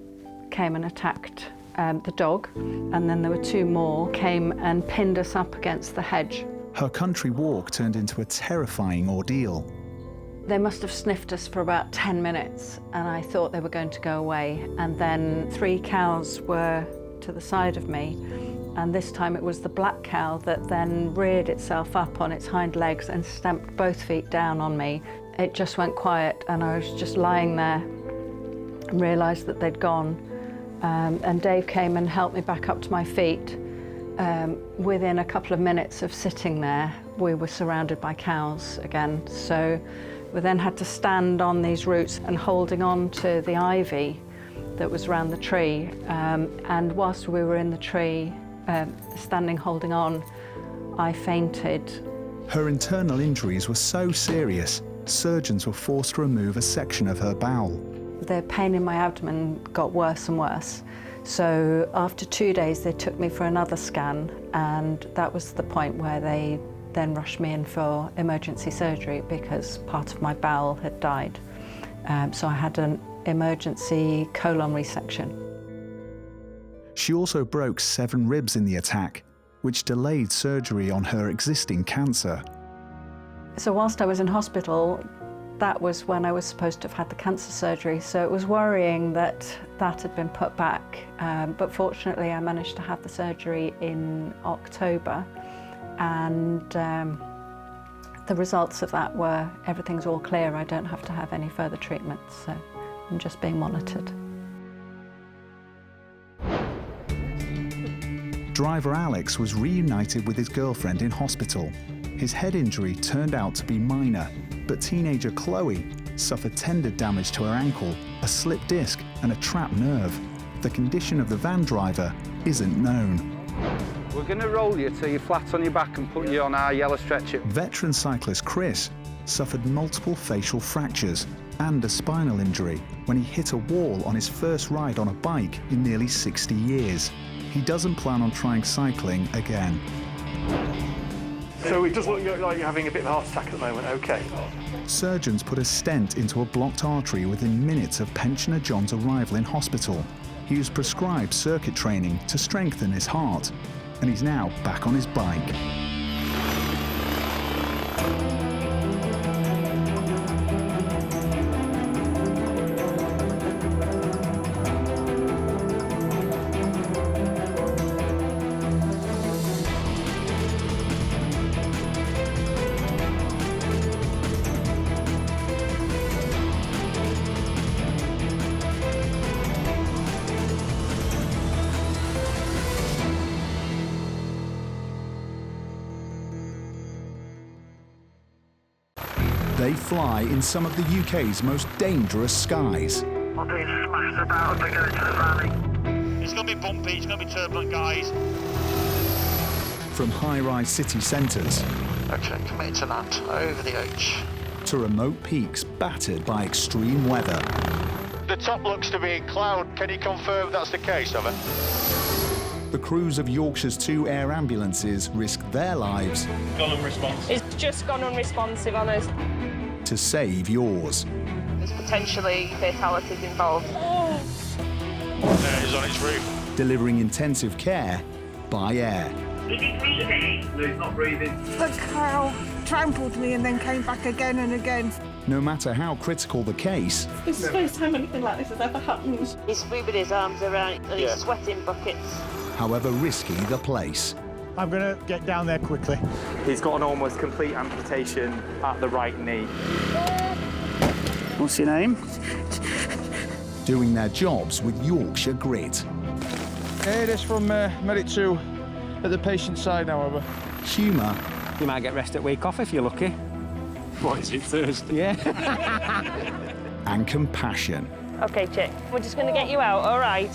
came and attacked the dog, and then there were 2 more came and pinned us up against the hedge. Her country walk turned into a terrifying ordeal. They must have sniffed us for about 10 minutes, and I thought they were going to go away. And then 3 cows were to the side of me, and this time it was the black cow that then reared itself up on its hind legs and stamped both feet down on me. It just went quiet, and I was just lying there and realised that they'd gone. And Dave came and helped me back up to my feet. Within a couple of minutes of sitting there, we were surrounded by cows again. So we then had to stand on these roots and holding on to the ivy that was around the tree. And whilst we were in the tree, standing holding on, I fainted. Her internal injuries were so serious, surgeons were forced to remove a section of her bowel. The pain in my abdomen got worse and worse. So after 2 days, they took me for another scan, and that was the point where they then rushed me in for emergency surgery because part of my bowel had died. So I had an emergency colon resection. She also broke 7 ribs in the attack, which delayed surgery on her existing cancer. So whilst I was in hospital, that was when I was supposed to have had the cancer surgery, so it was worrying that that had been put back. But fortunately, I managed to have the surgery in October, and the results of that were everything's all clear. I don't have to have any further treatment, so I'm just being monitored. Driver Alex was reunited with his girlfriend in hospital. His head injury turned out to be minor, but teenager Chloe suffered tendon damage to her ankle, a slipped disc and a trapped nerve. The condition of the van driver isn't known. We're going to roll you till you're flat on your back and put you on our yellow stretcher. Veteran cyclist Chris suffered multiple facial fractures and a spinal injury when he hit a wall on his first ride on a bike in nearly 60 years. He doesn't plan on trying cycling again. So it does look like you're having a bit of a heart attack at the moment, okay. Surgeons put a stent into a blocked artery within minutes of pensioner John's arrival in hospital. He was prescribed circuit training to strengthen his heart, and he's now back on his bike. They fly in some of the UK's most dangerous skies. I've been smashed about to get into the valley. It's going to be bumpy, it's going to be turbulent, guys. From high-rise city centres. Okay, committed to land, over the H. To remote peaks battered by extreme weather. The top looks to be in cloud. Can you confirm that's the case, over? The crews of Yorkshire's 2 air ambulances risk their lives. Gone unresponsive. It's just gone unresponsive on us. To save yours. There's potentially fatalities involved. There, he's on its roof. Delivering intensive care by air. Is he breathing? No, he's not breathing. The cow trampled me and then came back again and again. No matter how critical the case, This is the first time anything like this has ever happened. He's moving his arms around and he's sweating buckets. however risky the place. I'm going to get down there quickly. He's got an almost complete amputation at the right knee. What's your name? Doing their jobs with Yorkshire grit. Hey, this from Medic 2 at the patient's side, however. Humour. You might get rest at week off if you're lucky. What is it, Thursday? Yeah. And compassion. OK, chick, we're just going to get you out, all right?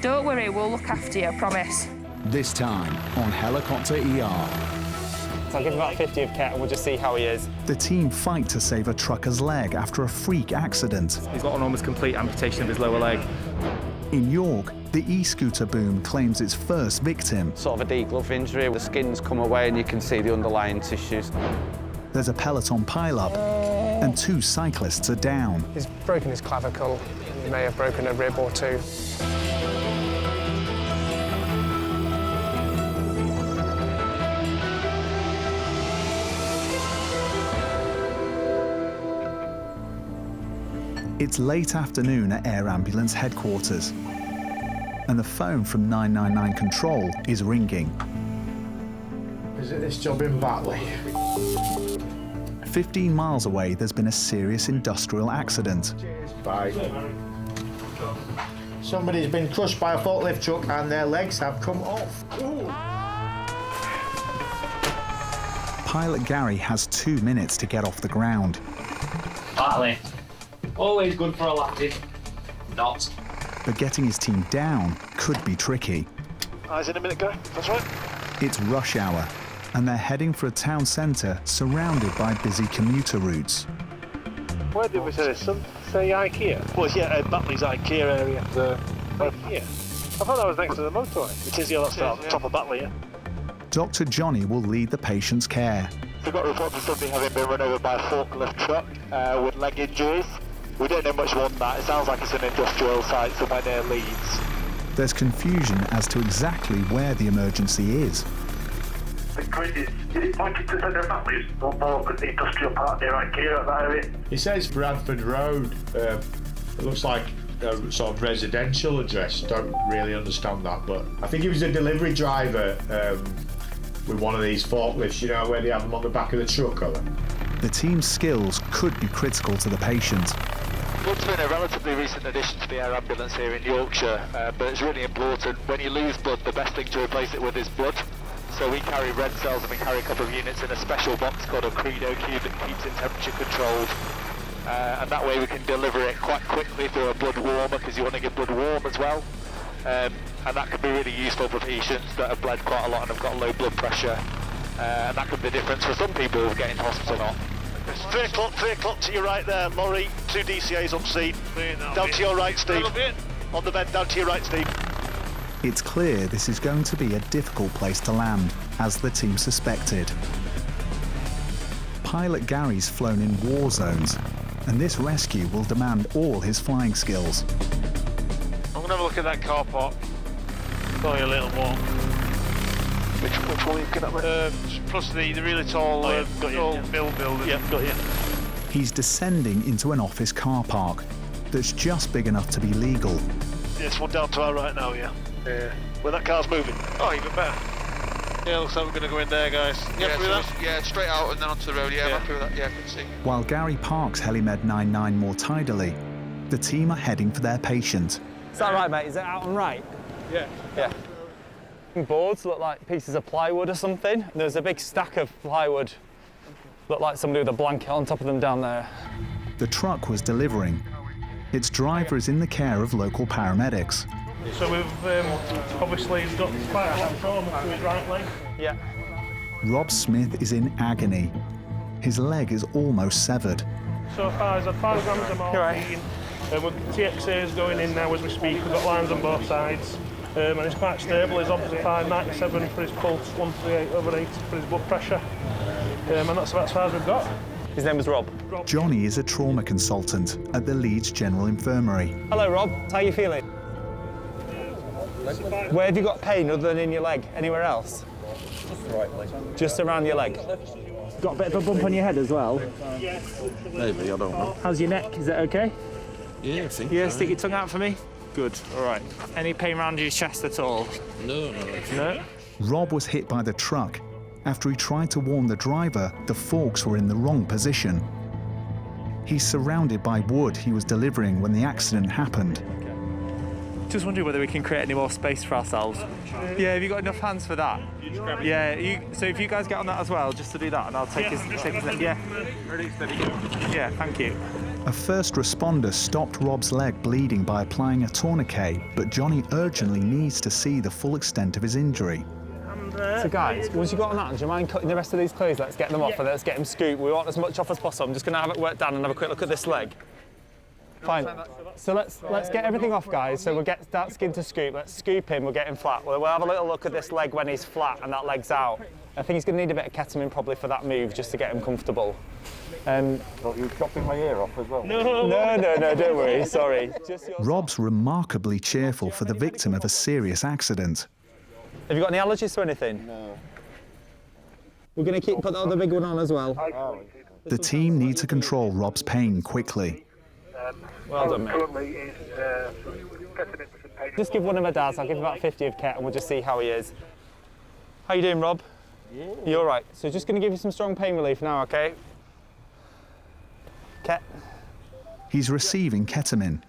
Don't worry, we'll look after you, I promise. This time on Helicopter ER. So I'll give him about 50 of care and we'll just see how he is. The team fight to save a trucker's leg after a freak accident. He's got an almost complete amputation of his lower leg. In York, the e-scooter boom claims its first victim. Sort of a deglove injury. The skin's come away and you can see the underlying tissues. There's a peloton pile-up and 2 cyclists are down. He's broken his clavicle. He may have broken a rib or 2. It's late afternoon at Air Ambulance headquarters, and the phone from 999 Control is ringing. Is it this job in Batley? 15 miles away, there's been a serious industrial accident. Bye. Somebody's been crushed by a forklift truck and their legs have come off. Ooh. Pilot Gary has 2 minutes to get off the ground. Batley. Always good for a lappy. Not. But getting his team down could be tricky. Eyes in a minute, guy. That's right. It's rush hour, and they're heading for a town centre surrounded by busy commuter routes. Where did we say this? Say IKEA? Well, yeah, Batley's IKEA area. IKEA. I thought that was next to the motorway. It is, yeah, that's at the top of Batley, yeah. Dr. Johnny will lead the patient's care. We've got reports of somebody having been run over by a forklift truck with leg injuries. We don't know much more than that. It sounds like it's an industrial site somewhere near Leeds. There's confusion as to exactly where the emergency is. The grid is it pointed to centre of Batley? Or the industrial part near IKEA at that area? It says Bradford Road. It looks like a sort of residential address. Don't really understand that, but I think he was a delivery driver with one of these forklifts, you know, where they have them on the back of the truck. The team's skills could be critical to the patient. Blood's been a relatively recent addition to the air ambulance here in Yorkshire, but it's really important. When you lose blood, the best thing to replace it with is blood. So we carry red cells and we carry a couple of units in a special box called a Credo Cube that keeps it temperature controlled. And that way we can deliver it quite quickly through a blood warmer because you want to get blood warm as well. And that can be really useful for patients that have bled quite a lot and have got low blood pressure. And that could be the difference for some people who get into hospital or not. It's 3 o'clock to your right there, lorry, 2 DCAs on scene. Down to your right, Steve. On the bed, down to your right, Steve. It's clear this is going to be a difficult place to land, as the team suspected. Pilot Gary's flown in war zones, and this rescue will demand all his flying skills. I'm going to have a look at that car park. Probably a little more. Which one are you looking at, mate? Plus the really tall, tall mill building. Yeah, got you. He's descending into an office car park that's just big enough to be legal. Yes, one down to our right now, yeah. When that car's moving. Oh, even better. Yeah, looks like we're going to go in there, guys. You happy with that? Yeah, straight out and then onto the road. Yeah, I'm happy with that. Yeah, I can see. While Gary parks Helimed 99 more tidily, the team are heading for their patient. Is that right, mate? Is it out on right? Yeah. Yeah. Boards look like pieces of plywood or something. There's a big stack of plywood Looked like somebody with a blanket on top of them down there. The truck was delivering. Its driver is in the care of local paramedics. So we've obviously got quite a lot of trauma to his right leg. Yeah. Rob Smith is in agony. His leg is almost severed. So far, he's had 5 grams of morphine. TXA is going in now as we speak. We've got lines on both sides. And he's quite stable. His obs are fine, 97 for his pulse, 138/80 for his blood pressure. And that's about as far as we've got. His name was Rob. Johnny is a trauma consultant at the Leeds General Infirmary. Hello, Rob. How are you feeling? Where have you got pain other than in your leg? Anywhere else? Just the right leg. Just around your leg? Got a bit of a bump on your head as well? Maybe, I don't know. How's your neck? Is it okay? Yeah, I think Yeah, so. stick your tongue out for me. Good. All right. Any pain around your chest at all? No. No? Rob was hit by the truck. After he tried to warn the driver, the forks were in the wrong position. He's surrounded by wood he was delivering when the accident happened. Just wondering whether we can create any more space for ourselves. Yeah, have you got enough hands for that? Yeah, so if you guys get on that as well, just to do that, and I'll take his neck. Yeah. Ready, steady, go. Yeah, thank you. A first responder stopped Rob's leg bleeding by applying a tourniquet, but Johnny urgently needs to see the full extent of his injury. So guys, once you've got on that, do you mind cutting the rest of these clothes? Let's get them off and let's get him scooped. We want as much off as possible. I'm just going to have it worked down and have a quick look at this leg. Fine. So let's get everything off, guys. So we'll get that skin to scoop. Let's scoop him, we'll get him flat. We'll have a little look at this leg when he's flat and that leg's out. I think he's going to need a bit of ketamine probably for that move, just to get him comfortable. You're chopping my ear off as well? No, don't worry, sorry. Rob's remarkably cheerful for the victim of a serious accident. Have you got any allergies to anything? No. We're going to put the other big one on as well. The team need to control Rob's pain quickly. Well done, mate. Just give one of my dads, I'll give about 50 of Ket and we'll just see how he is. How you doing, Rob? Yeah. You all right? So just going to give you some strong pain relief now, OK? Ket. He's receiving ketamine,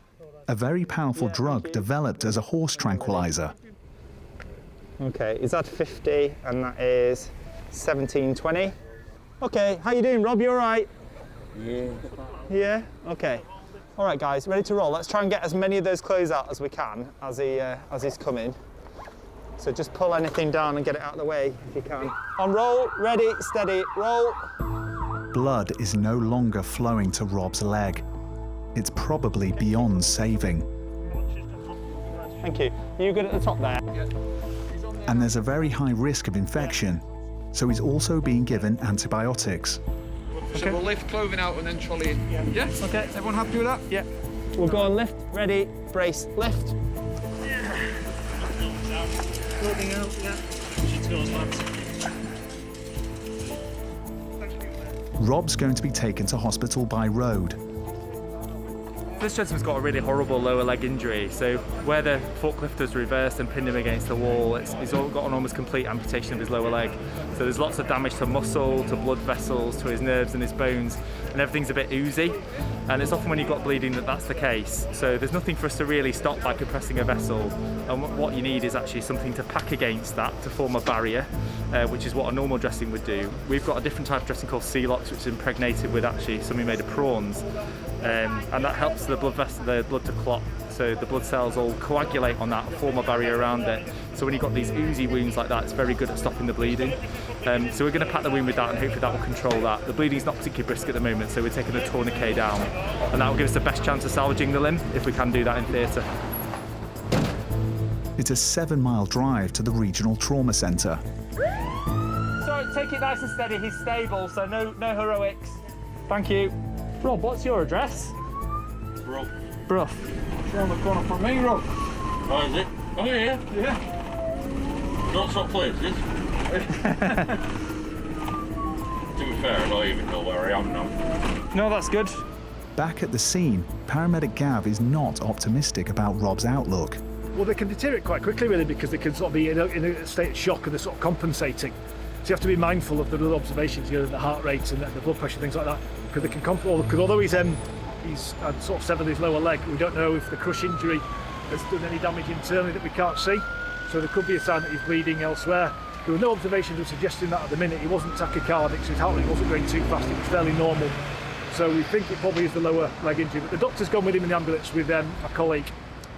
a very powerful drug developed as a horse tranquilizer. OK, he's had 50 and that is 1720. OK, how you doing, Rob? You all right? Yeah. Yeah? OK. All right, guys, ready to roll. Let's try and get as many of those clothes out as we can as he's coming. So just pull anything down and get it out of the way if you can. On roll, ready, steady, roll. Blood is no longer flowing to Rob's leg. It's probably beyond saving. Thank you. Are you good at the top there? And there's a very high risk of infection, so he's also being given antibiotics. So we'll lift clothing out and then trolley in. Yeah? Okay, everyone happy with that? Yeah. We'll go on lift, ready, brace, lift. Loading out, yeah. She's going, lads. Rob's going to be taken to hospital by road. This gentleman's got a really horrible lower leg injury, so where the forklift has reversed and pinned him against the wall, he's got an almost complete amputation of his lower leg. So there's lots of damage to muscle, to blood vessels, to his nerves and his bones, and everything's a bit oozy. And it's often when you've got bleeding that's the case. So there's nothing for us to really stop by compressing a vessel. And what you need is actually something to pack against that to form a barrier, which is what a normal dressing would do. We've got a different type of dressing called Celox, which is impregnated with actually something made of prawns. And that helps the blood to clot, so the blood cells all coagulate on that, form a barrier around it. So when you've got these oozy wounds like that, it's very good at stopping the bleeding. So we're going to pack the wound with that and hopefully that will control that. The bleeding's not particularly brisk at the moment, so we're taking the tourniquet down, and that will give us the best chance of salvaging the limb if we can do that in theatre. It's a 7-mile drive to the regional trauma centre. So take it nice and steady, he's stable, so no heroics. Thank you. Rob, what's your address? Brough. Around the corner from me, Rob. Oh, is it? Oh, yeah. Not some places. To be fair, I don't even know where I am now. No, that's good. Back at the scene, Paramedic Gav is not optimistic about Rob's outlook. Well, they can deteriorate quite quickly, really, because they can sort of be in a state of shock and they're sort of compensating. So you have to be mindful of the little observations, the heart rates and the blood pressure, things like that, because they can because although he's sort of severed his lower leg, we don't know if the crush injury has done any damage internally that we can't see. So there could be a sign that he's bleeding elsewhere. There were no observations of suggesting that at the minute. He wasn't tachycardic, so his heart rate wasn't going too fast. It was fairly normal. So we think it probably is the lower leg injury. But the doctor's gone with him in the ambulance with a colleague,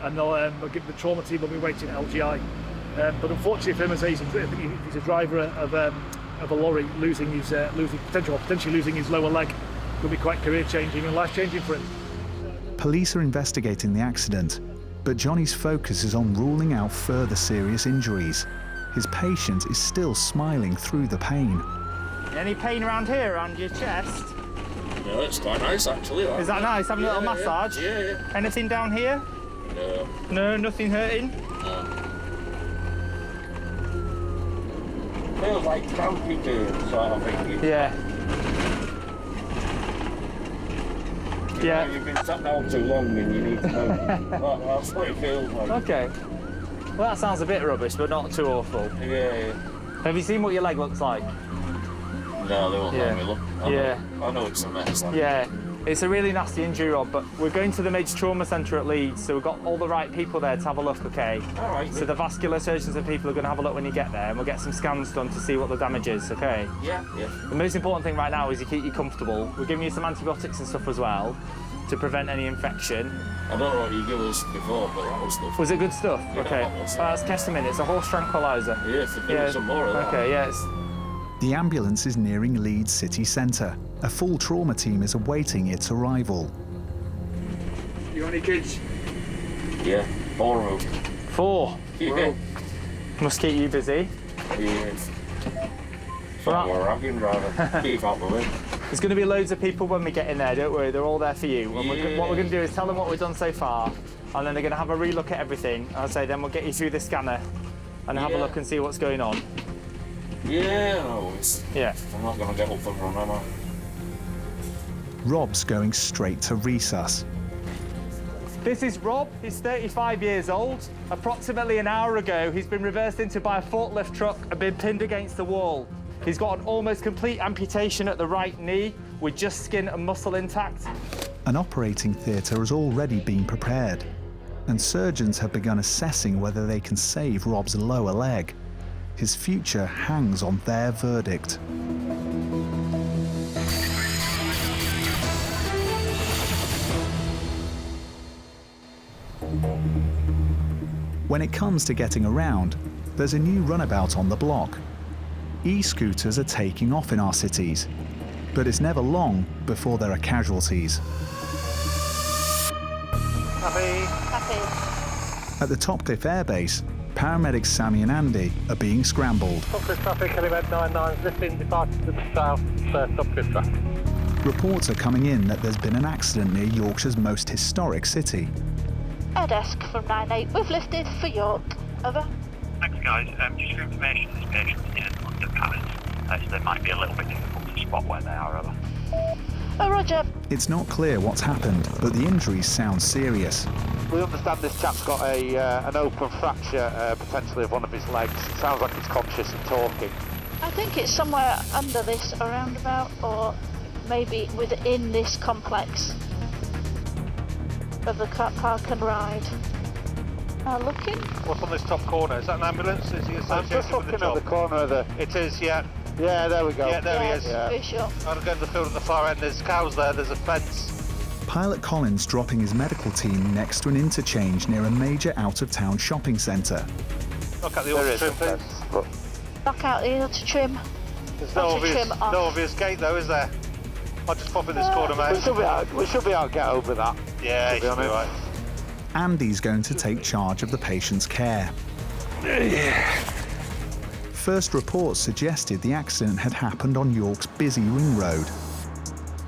and they'll give the trauma team will be waiting at LGI. But unfortunately for him, as he's a driver of a lorry, potentially losing his lower leg could be quite career-changing and life-changing for him. Police are investigating the accident, but Johnny's focus is on ruling out further serious injuries. His patient is still smiling through the pain. Any pain around here, around your chest? No, it's quite nice actually. Is that nice? Having a little massage? Yeah. Anything down here? No. No, nothing hurting? No. Feels like crampy pain, sort of thing. Yeah. Yeah. You've been sat down too long and you need to move. That's what it feels like. Okay. Well, that sounds a bit rubbish, but not too awful. Yeah. Have you seen what your leg looks like? No, they won't let me look. I know it's a mess. Yeah. It's a really nasty injury, Rob, but we're going to the Major Trauma Centre at Leeds, so we've got all the right people there to have a look, okay? All right. So the vascular surgeons and people are going to have a look when you get there, and we'll get some scans done to see what the damage is, okay? Yeah. The most important thing right now is you keep you comfortable. We're giving you some antibiotics and stuff as well to prevent any infection. I don't know what you gave us before, but that was stuff. Was it good stuff? Yeah, okay. That's ketamine. It's a horse tranquilizer. Yeah, if you give some more of that. Okay, yes. The ambulance is nearing Leeds city centre. A full trauma team is awaiting its arrival. You got any kids? Yeah, 4 of them. 4? Yeah. Must keep you busy. Yeah. We're ragging driver. Keep up with it. There's going to be loads of people when we get in there, don't worry, they're all there for you. What we're going to do is tell them what we've done so far, and then they're going to have a relook at everything. I'll say then we'll get you through the scanner and have a look and see what's going on. Yeah, no, yeah. I'm not going to get up and run, am I? Rob's going straight to resus. This is Rob, he's 35 years old. Approximately an hour ago, he's been reversed into by a forklift truck and been pinned against the wall. He's got an almost complete amputation at the right knee with just skin and muscle intact. An operating theatre has already been prepared, and surgeons have begun assessing whether they can save Rob's lower leg. His future hangs on their verdict. When it comes to getting around, there's a new runabout on the block. E-scooters are taking off in our cities, but it's never long before there are casualties. Happy. At the Topcliffe Air Base, paramedics Sammy and Andy are being scrambled. Topcliffe traffic, Helimed 99, lifting departure to the south, Topcliffe traffic. Reports are coming in that there's been an accident near Yorkshire's most historic city. Air desk from 9-8, we've lifted for York. Over. Thanks guys, just for information, this patient's in an undercarriage, so they might be a little bit difficult to spot where they are, over. Oh, Roger. It's not clear what's happened, but the injuries sound serious. We understand this chap's got an open fracture, potentially of one of his legs. It sounds like he's conscious and talking. I think it's somewhere under this, around about, or maybe within this complex of the park and ride. Looking. What's on this top corner? Is that an ambulance? Is he associated with the job? I'm just looking at the corner of the... It is, yeah. Yeah, there we go. Yeah, there he is. Yeah. I'm going to the field at the far end. There's cows there, there's a fence. Pilot Colin's dropping his medical team next to an interchange near a major out-of-town shopping centre. Look at the auto trim, please. Back out the auto trim. There's no obvious gate though, is there? I'll just pop in this corner, mate. We should be able to get over that. Yeah, you should be right. Andy's going to take charge of the patient's care. First reports suggested the accident had happened on York's busy ring road.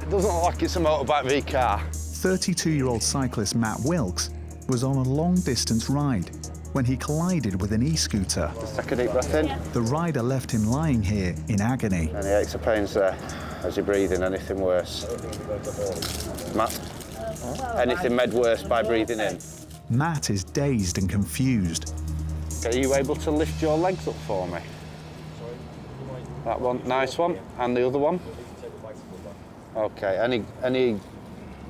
It doesn't look like it's a motorbike v car. 32-year-old cyclist Matt Wilkes was on a long-distance ride when he collided with an e-scooter. Just take a deep breath in. The rider left him lying here in agony. Any aches or pains there as you're breathing? Anything worse? Matt? Anything made worse by breathing in? Matt is dazed and confused. Are you able to lift your legs up for me? That one, nice one. And the other one? Okay, any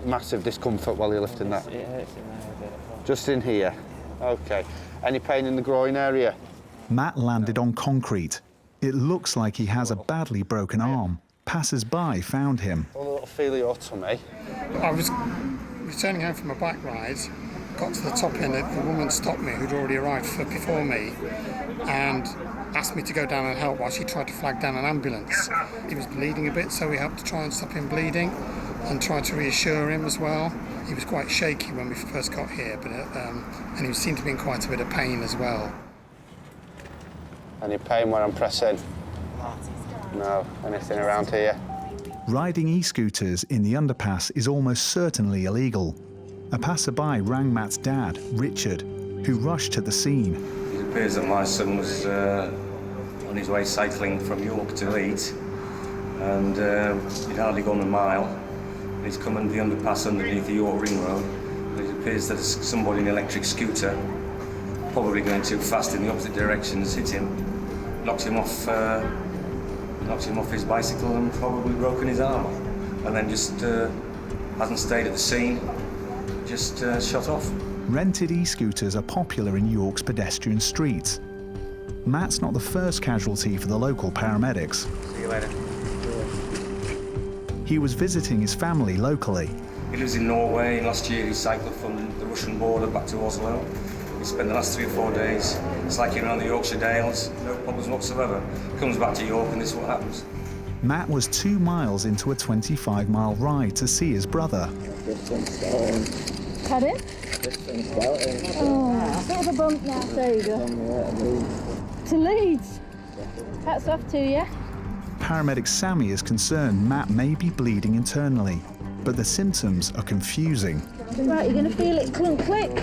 massive discomfort while you're lifting that? Yeah, it's in there a bit. Just in here? Okay. Any pain in the groin area? Matt landed on concrete, It looks like he has a badly broken arm. Passers-by found him. A little feeliotomy. I was returning home from a bike ride, got to the top end, the woman stopped me who'd already arrived before me and asked me to go down and help while she tried to flag down an ambulance. He was bleeding a bit, so we helped to try and stop him bleeding and tried to reassure him as well. He was quite shaky when we first got here, but and he seemed to be in quite a bit of pain as well. Any pain when I'm pressing? No. Anything around here? Riding e-scooters in the underpass is almost certainly illegal. A passerby rang Matt's dad, Richard, who rushed to the scene. It appears that my son was on his way cycling from York to Leeds, and he'd hardly gone a mile. He's come under the underpass underneath the York Ring Road. It appears that somebody in an electric scooter, probably going too fast in the opposite direction, has hit him, knocked him off his bicycle and probably broken his arm, and then just hasn't stayed at the scene, just shot off. Rented e-scooters are popular in York's pedestrian streets. Matt's not the first casualty for the local paramedics. See you later. He was visiting his family locally. He lives in Norway, and last year he cycled from the Russian border back to Oslo. He spent the last 3 or 4 days cycling around the Yorkshire Dales, no problems whatsoever. Comes back to York and this is what happens. Matt was 2 miles into a 25-mile ride to see his brother. Pardon? Oh, it's not a bump now. There you go. To Leeds. Hats off to you. Paramedic Sammy is concerned Matt may be bleeding internally, but the symptoms are confusing. Right, you're going to feel it clunk quick.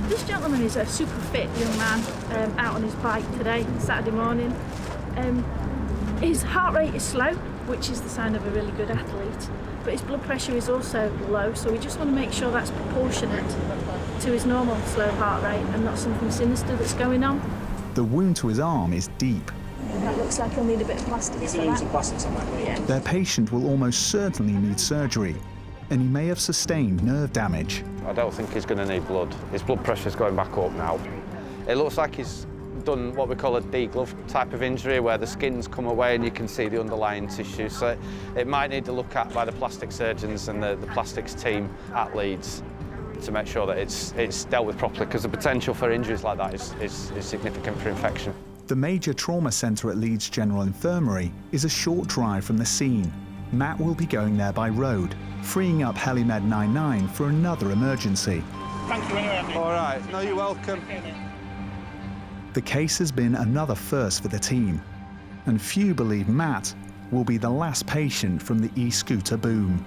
This gentleman is a super fit young man out on his bike today, Saturday morning. His heart rate is slow, which is the sign of a really good athlete, but his blood pressure is also low, so we just want to make sure that's proportionate to his normal slow heart rate and not something sinister that's going on. The wound to his arm is deep. That looks like he'll need a bit of plastics for that. Some plastics on that. Yeah. Their patient will almost certainly need surgery, and he may have sustained nerve damage. I don't think he's going to need blood. His blood pressure's going back up now. It looks like he's done what we call a degloved type of injury, where the skin's come away and you can see the underlying tissue. So it might need to look at by the plastic surgeons and the plastics team at Leeds to make sure that it's dealt with properly, because the potential for injuries like that is significant for infection. The major trauma centre at Leeds General Infirmary is a short drive from the scene. Matt will be going there by road, freeing up Helimed 99 for another emergency. Thank you anyway, Andy. All right, no, you're welcome. The case has been another first for the team, and few believe Matt will be the last patient from the e-scooter boom.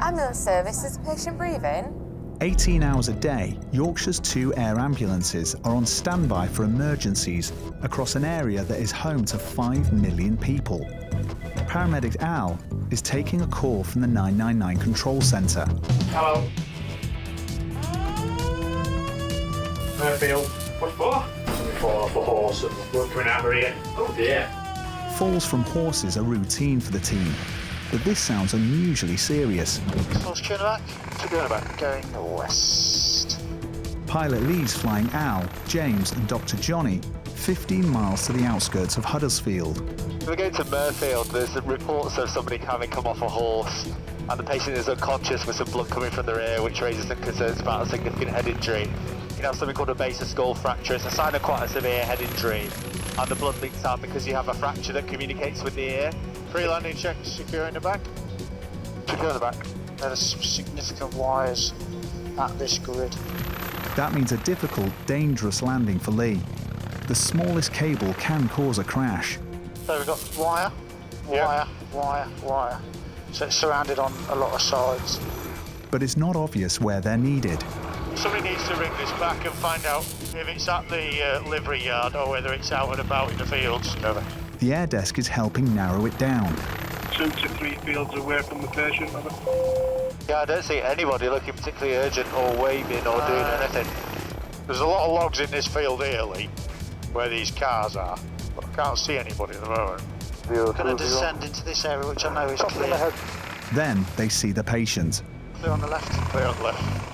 Ambulance service, is the patient breathing? 18 hours a day, Yorkshire's 2 air ambulances are on standby for emergencies across an area that is home to 5 million people. Paramedic Al is taking a call from the 999 control centre. Hello. Fairfield. What for? Somebody fall off a horse and blood coming out of her ear. Oh dear. Falls from horses are routine for the team, but this sounds unusually serious. Horse turn back. Turn back. Going west. Pilot Lee's flying Al, James and Dr. Johnny 15 miles to the outskirts of Huddersfield. We're going to Murfield. There's reports of somebody having come off a horse, and the patient is unconscious with some blood coming from their ear, which raises some concerns about a significant head injury. You have something called a base of skull fracture. It's a sign of quite a severe head injury, and the blood leaks out because you have a fracture that communicates with the ear. Free landing check, secure in the back. Secure in the back. There's some significant wires at this grid. That means a difficult, dangerous landing for Lee. The smallest cable can cause a crash. So we've got wire, wire. So it's surrounded on a lot of sides. But it's not obvious where they're needed. Somebody needs to ring this back and find out if it's at the livery yard or whether it's out and about in the fields. Over. The air desk is helping narrow it down. 2 to 3 fields away from the patient. Over. Yeah, I don't see anybody looking particularly urgent or waving or doing anything. There's a lot of logs in this field here, Lee, where these cars are, but I can't see anybody at the moment. We're going to descend into this area, which I know is clear. Then they see the patient. Clear on the left. Clear on the left.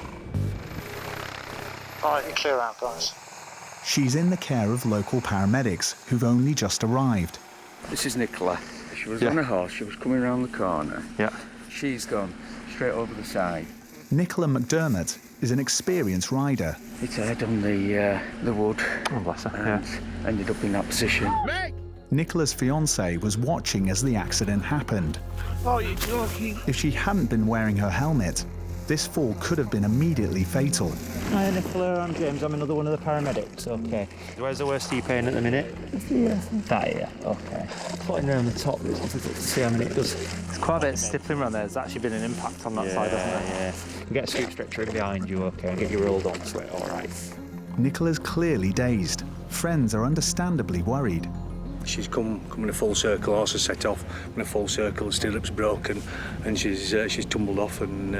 All right, you clear out, guys. She's in the care of local paramedics who've only just arrived. This is Nicola. She was on a horse, she was coming around the corner. Yeah. She's gone straight over the side. Nicola McDermott is an experienced rider. Hit her head on the wood. Oh, bless her. And ended up in that position. Nicola's fiancé was watching as the accident happened. Oh, you're joking. If she hadn't been wearing her helmet, this fall could have been immediately fatal. Hi Nicola, I'm James, I'm another one of the paramedics, okay. Where's the worst are you paying at the minute? That here, okay. Putting her on the top, it's difficult to see how many it does. It's quite a bit of stippling around there. There's actually been an impact on that side, hasn't there? Yeah. Get a scoop stretcher in behind you, okay, and get you rolled onto it, all right. Nicola's clearly dazed. Friends are understandably worried. She's come in a full circle, horse has set off in a full circle, stirrups broken, and she's tumbled off and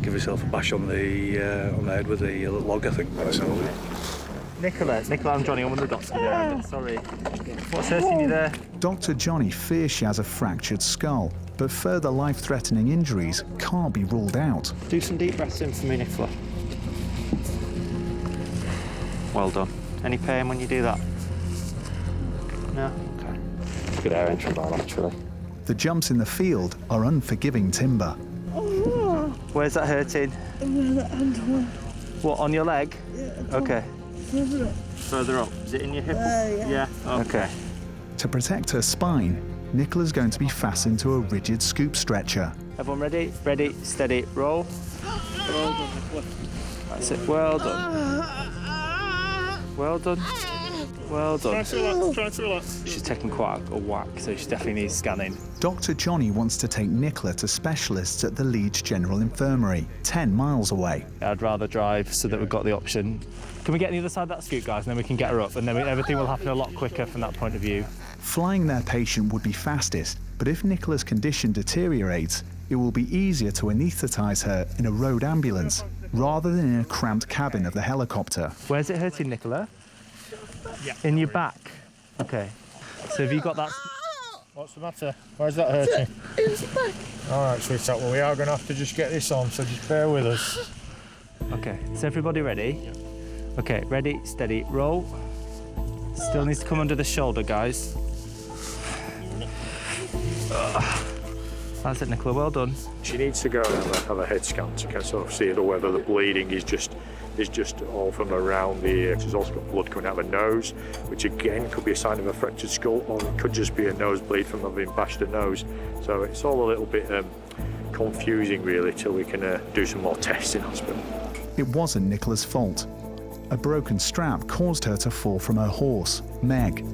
give herself a bash on the head with the log, I think. So. Nicola, I'm Johnny, I'm one of the doctors there. Sorry. What's hurting you there? Dr. Johnny fears she has a fractured skull, but further life-threatening injuries can't be ruled out. Do some deep breaths in for me, Nicola. Well done. Any pain when you do that? No? Okay. Good air entry bilaterally. The jumps in the field are unforgiving timber. Where's that hurting? What, on your leg? Yeah. Okay. Further up. Is it in your hip? Yeah. Okay. To protect her spine, Nicola's going to be fastened to a rigid scoop stretcher. Everyone ready? Ready, steady, roll. Well done, Nicola. That's it, well done. Well done. Well done. Try to relax. She's taken quite a whack, so she definitely needs scanning. Dr. Johnny wants to take Nicola to specialists at the Leeds General Infirmary, 10 miles away. I'd rather drive so that we've got the option. Can we get on the other side of that scoop, guys, and then we can get her up, and then everything will happen a lot quicker from that point of view. Flying their patient would be fastest, but if Nicola's condition deteriorates, it will be easier to anaesthetise her in a road ambulance rather than in a cramped cabin of the helicopter. Where's it hurting, Nicola? Yeah. In your back? Okay. So have you got that? What's the matter? Where's that hurting? It's back. All right, sweetheart, well, we are going to have to just get this on, so just bear with us. Okay, is everybody ready? Yeah. Okay, ready, steady, roll. Still needs to come under the shoulder, guys. That's it, Nicola, well done. She needs to go and have a head scan to sort of see whether the bleeding is just all from around the ear. She's also got blood coming out of her nose, which again could be a sign of a fractured skull, or it could just be a nosebleed from having bashed her nose. So it's all a little bit confusing really till we can do some more tests in hospital. It wasn't Nicola's fault. A broken strap caused her to fall from her horse, Meg.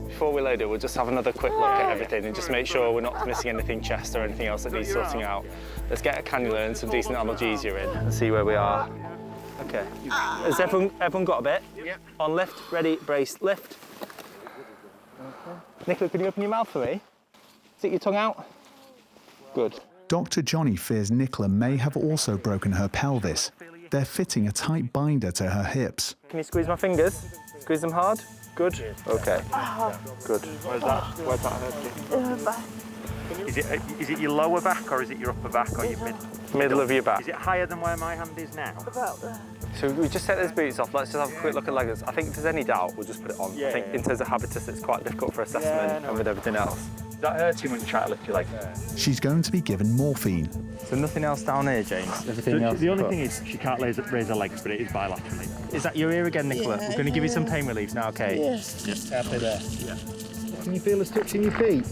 Before we load it, we'll just have another quick look at everything and just make sure we're not missing anything chest or anything else that needs sorting out. Let's get a cannula and some decent analgesia in and see where we are. Okay. Has everyone got a bit? Yeah. On lift, ready, brace, lift. Nicola, can you open your mouth for me? Stick your tongue out. Good. Dr. Johnny fears Nicola may have also broken her pelvis. They're fitting a tight binder to her hips. Can you squeeze my fingers? Squeeze them hard? Good? Okay. Good. Where's that hurting? Back. Is it your lower back or is it your upper back or your Middle of your back. Is it higher than where my hand is now? About there. So we just take those boots off. Let's just have a quick look at legs. I think if there's any doubt, we'll just put it on. I think in terms of habitus, it's quite difficult for assessment and with everything else. Is that hurting when you try to lift your leg? She's going to be given morphine. So nothing else down here, James? Everything else? The only thing is she can't raise her legs, but it is bilaterally. Is that your ear again, Nicola? We're going to give you some pain relief now, okay? Yes. Just happy there. Yeah. Can you feel us touching your feet?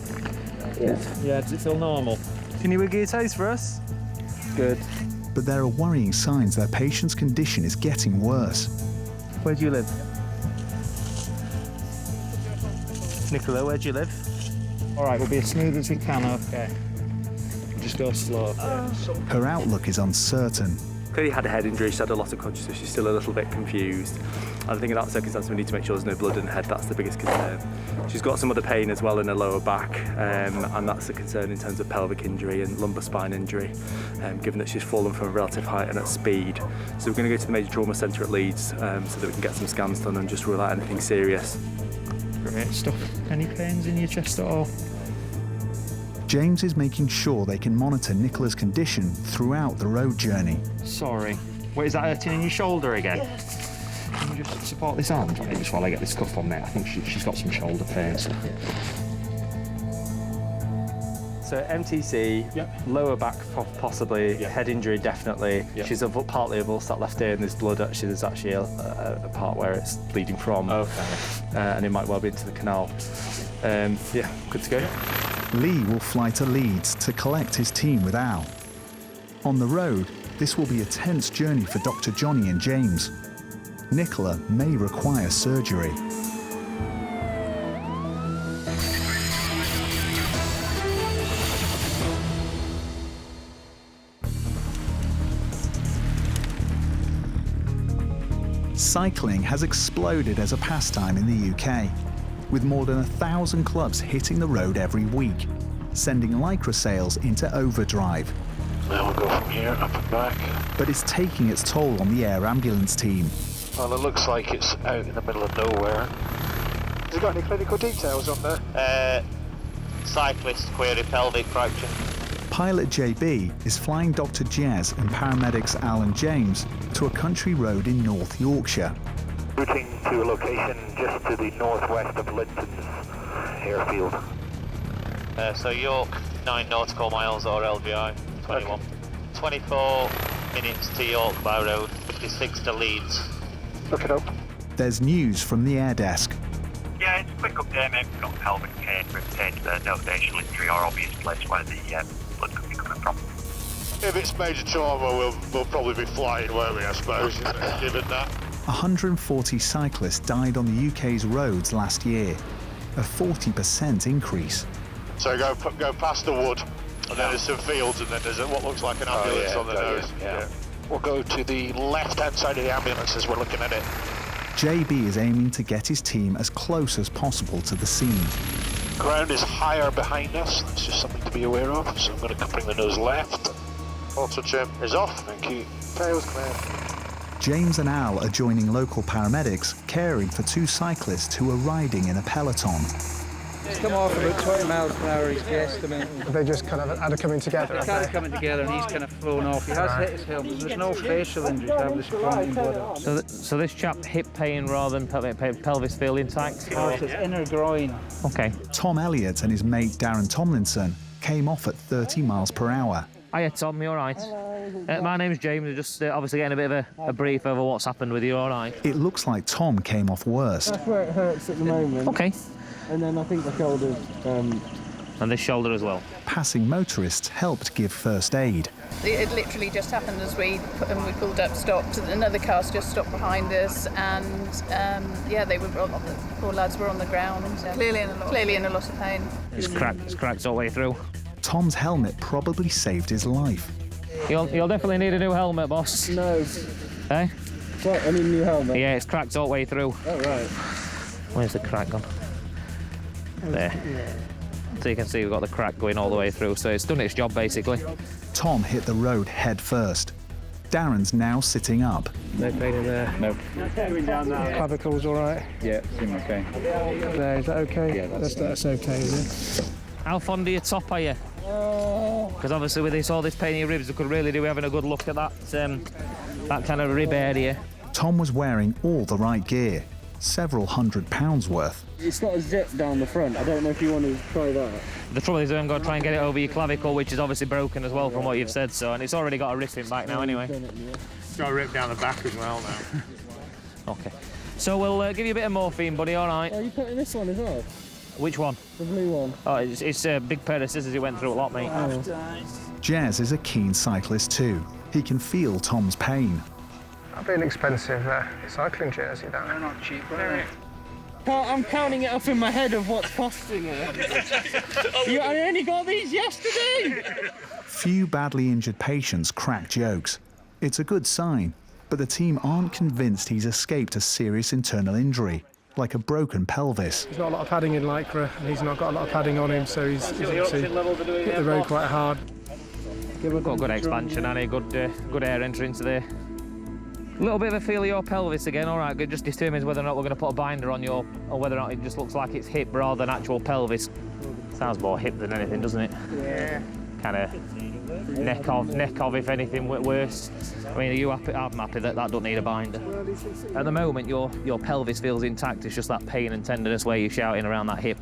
Yes. Yeah, does it feel normal? Can you wiggle your toes for us? Good. But there are worrying signs their patient's condition is getting worse. Where do you live? Nicola, where do you live? All right, we'll be as smooth as we can, okay? Just go slow. Her outlook is uncertain. Clearly had a head injury, she had a lot of consciousness, she's still a little bit confused. I think in that circumstance we need to make sure there's no blood in her head, that's the biggest concern. She's got some other pain as well in her lower back, and that's a concern in terms of pelvic injury and lumbar spine injury, given that she's fallen from a relative height and at speed. So we're going to go to the major trauma centre at Leeds so that we can get some scans done and just rule out anything serious. Great stuff. Any pains in your chest at all? James is making sure they can monitor Nicola's condition throughout the road journey. Sorry. Wait, is that hurting in your shoulder again? Yes. just support this arm just while I get this cuff on there? I think she's got some shoulder pain. So MTC, lower back possibly, head injury definitely. She's partly avulsed that left ear and there's blood. Actually, there's actually a part where it's bleeding from. Okay. And it might well be into the canal. Yeah, good to go. Lee will fly to Leeds to collect his team with Al. On the road, this will be a tense journey for Dr. Johnny and James. Nicola may require surgery. Cycling has exploded as a pastime in the UK, with more than 1,000 clubs hitting the road every week, sending Lycra sales into overdrive. Now we'll go from here, up and back. But it's taking its toll on the air ambulance team. Well, it looks like it's out in the middle of nowhere. Has it got any clinical details on there? Cyclist query pelvic fracture. Pilot JB is flying Dr. Jez and paramedics Al and James to a country road in North Yorkshire. Routing to a location just to the northwest of Linton's airfield. So York, 9 nautical miles or LVI, 21. Okay. 24 minutes to York by road, 56 to Leeds. Look it up. There's news from the air desk. Yeah, it's a quick update, mate. We've got pelvic pain, rib pain, no facial injury or obvious place where the blood could be coming from. If it's major trauma, we'll probably be flying, won't we, I suppose, given that. 140 cyclists died on the UK's roads last year, a 40% increase. So go past the wood, and then there's some fields, and then there's what looks like an ambulance on the nose. Yeah. We'll go to the left-hand side of the ambulance as we're looking at it. JB is aiming to get his team as close as possible to the scene. Ground is higher behind us, that's just something to be aware of, so I'm going to bring the nose left. Auto trim is off, thank you. Tail's clear. James and Al are joining local paramedics caring for 2 cyclists who are riding in a peloton. It's come off about 20 miles per hour, is the estimate. They just kind of had a coming together. They're kind of coming together and he's kind of flown off. He has hit his helmet. There's no facial injuries. I have this clogging blood. So this chap hip pain rather than pelvis feel intact? Oh, it's his inner groin. Okay. Tom Elliott and his mate Darren Tomlinson came off at 30 miles per hour. Hiya Tom, you all right? My name's James. We're just obviously getting a bit of a brief over what's happened with you, all right? It looks like Tom came off worst. That's where it hurts at the moment. Okay. And then I think the shoulder. And this shoulder as well. Passing motorists helped give first aid. It literally just happened as we pulled up, stopped. Another car's just stopped behind us, and they were. The poor lads were on the ground, clearly in a lot of pain. It's cracked all the way through. Tom's helmet probably saved his life. You'll definitely need a new helmet, boss. No. Eh? What? I need a new helmet. Yeah, it's cracked all the way through. Oh right. Where's the crack gone? There. So you can see we've got the crack going all the way through, so it's done its job basically. Tom hit the road head first. Darren's now sitting up. No pain in there? No. Clavicle's all right? Yeah, seem okay. There, is that okay? Yeah, that's okay, is it? How fond of your top are you? Because obviously with all this pain in your ribs, we could really do having a good look at that kind of rib area. Tom was wearing all the right gear, several £100 worth. It's got a zip down the front. I don't know if you want to try that. The trouble is, I'm going to try and get it over your clavicle, which is obviously broken as well from what you've said, so, and it's already got a ripping back now anyway. It's got a rip down the back as well now. Okay. So we'll give you a bit of morphine, buddy, all right? Are you putting this one as well? Which one? The blue one. Oh, it's a big pair of scissors you went through a lot, mate. Oh. Jez is a keen cyclist too. He can feel Tom's pain. That'd be an expensive cycling jersey, that. They're not cheap, are they? I'm counting it up in my head of what's costing it. I only got these yesterday! Few badly injured patients crack jokes. It's a good sign, but the team aren't convinced he's escaped a serious internal injury, like a broken pelvis. There's not a lot of padding in Lycra, and he's not got a lot of padding on him, so he's obviously hit the road quite hard. Got good expansion and a good air entry into there. A little bit of a feel of your pelvis again, all right, it just determines whether or not we're going to put a binder on or whether or not it just looks like it's hip rather than actual pelvis. Sounds more hip than anything, doesn't it? Yeah. kind of neck of if anything worse. I mean, are you happy? I'm happy that don't need a binder. At the moment, your pelvis feels intact. It's just that pain and tenderness where you're shouting around that hip.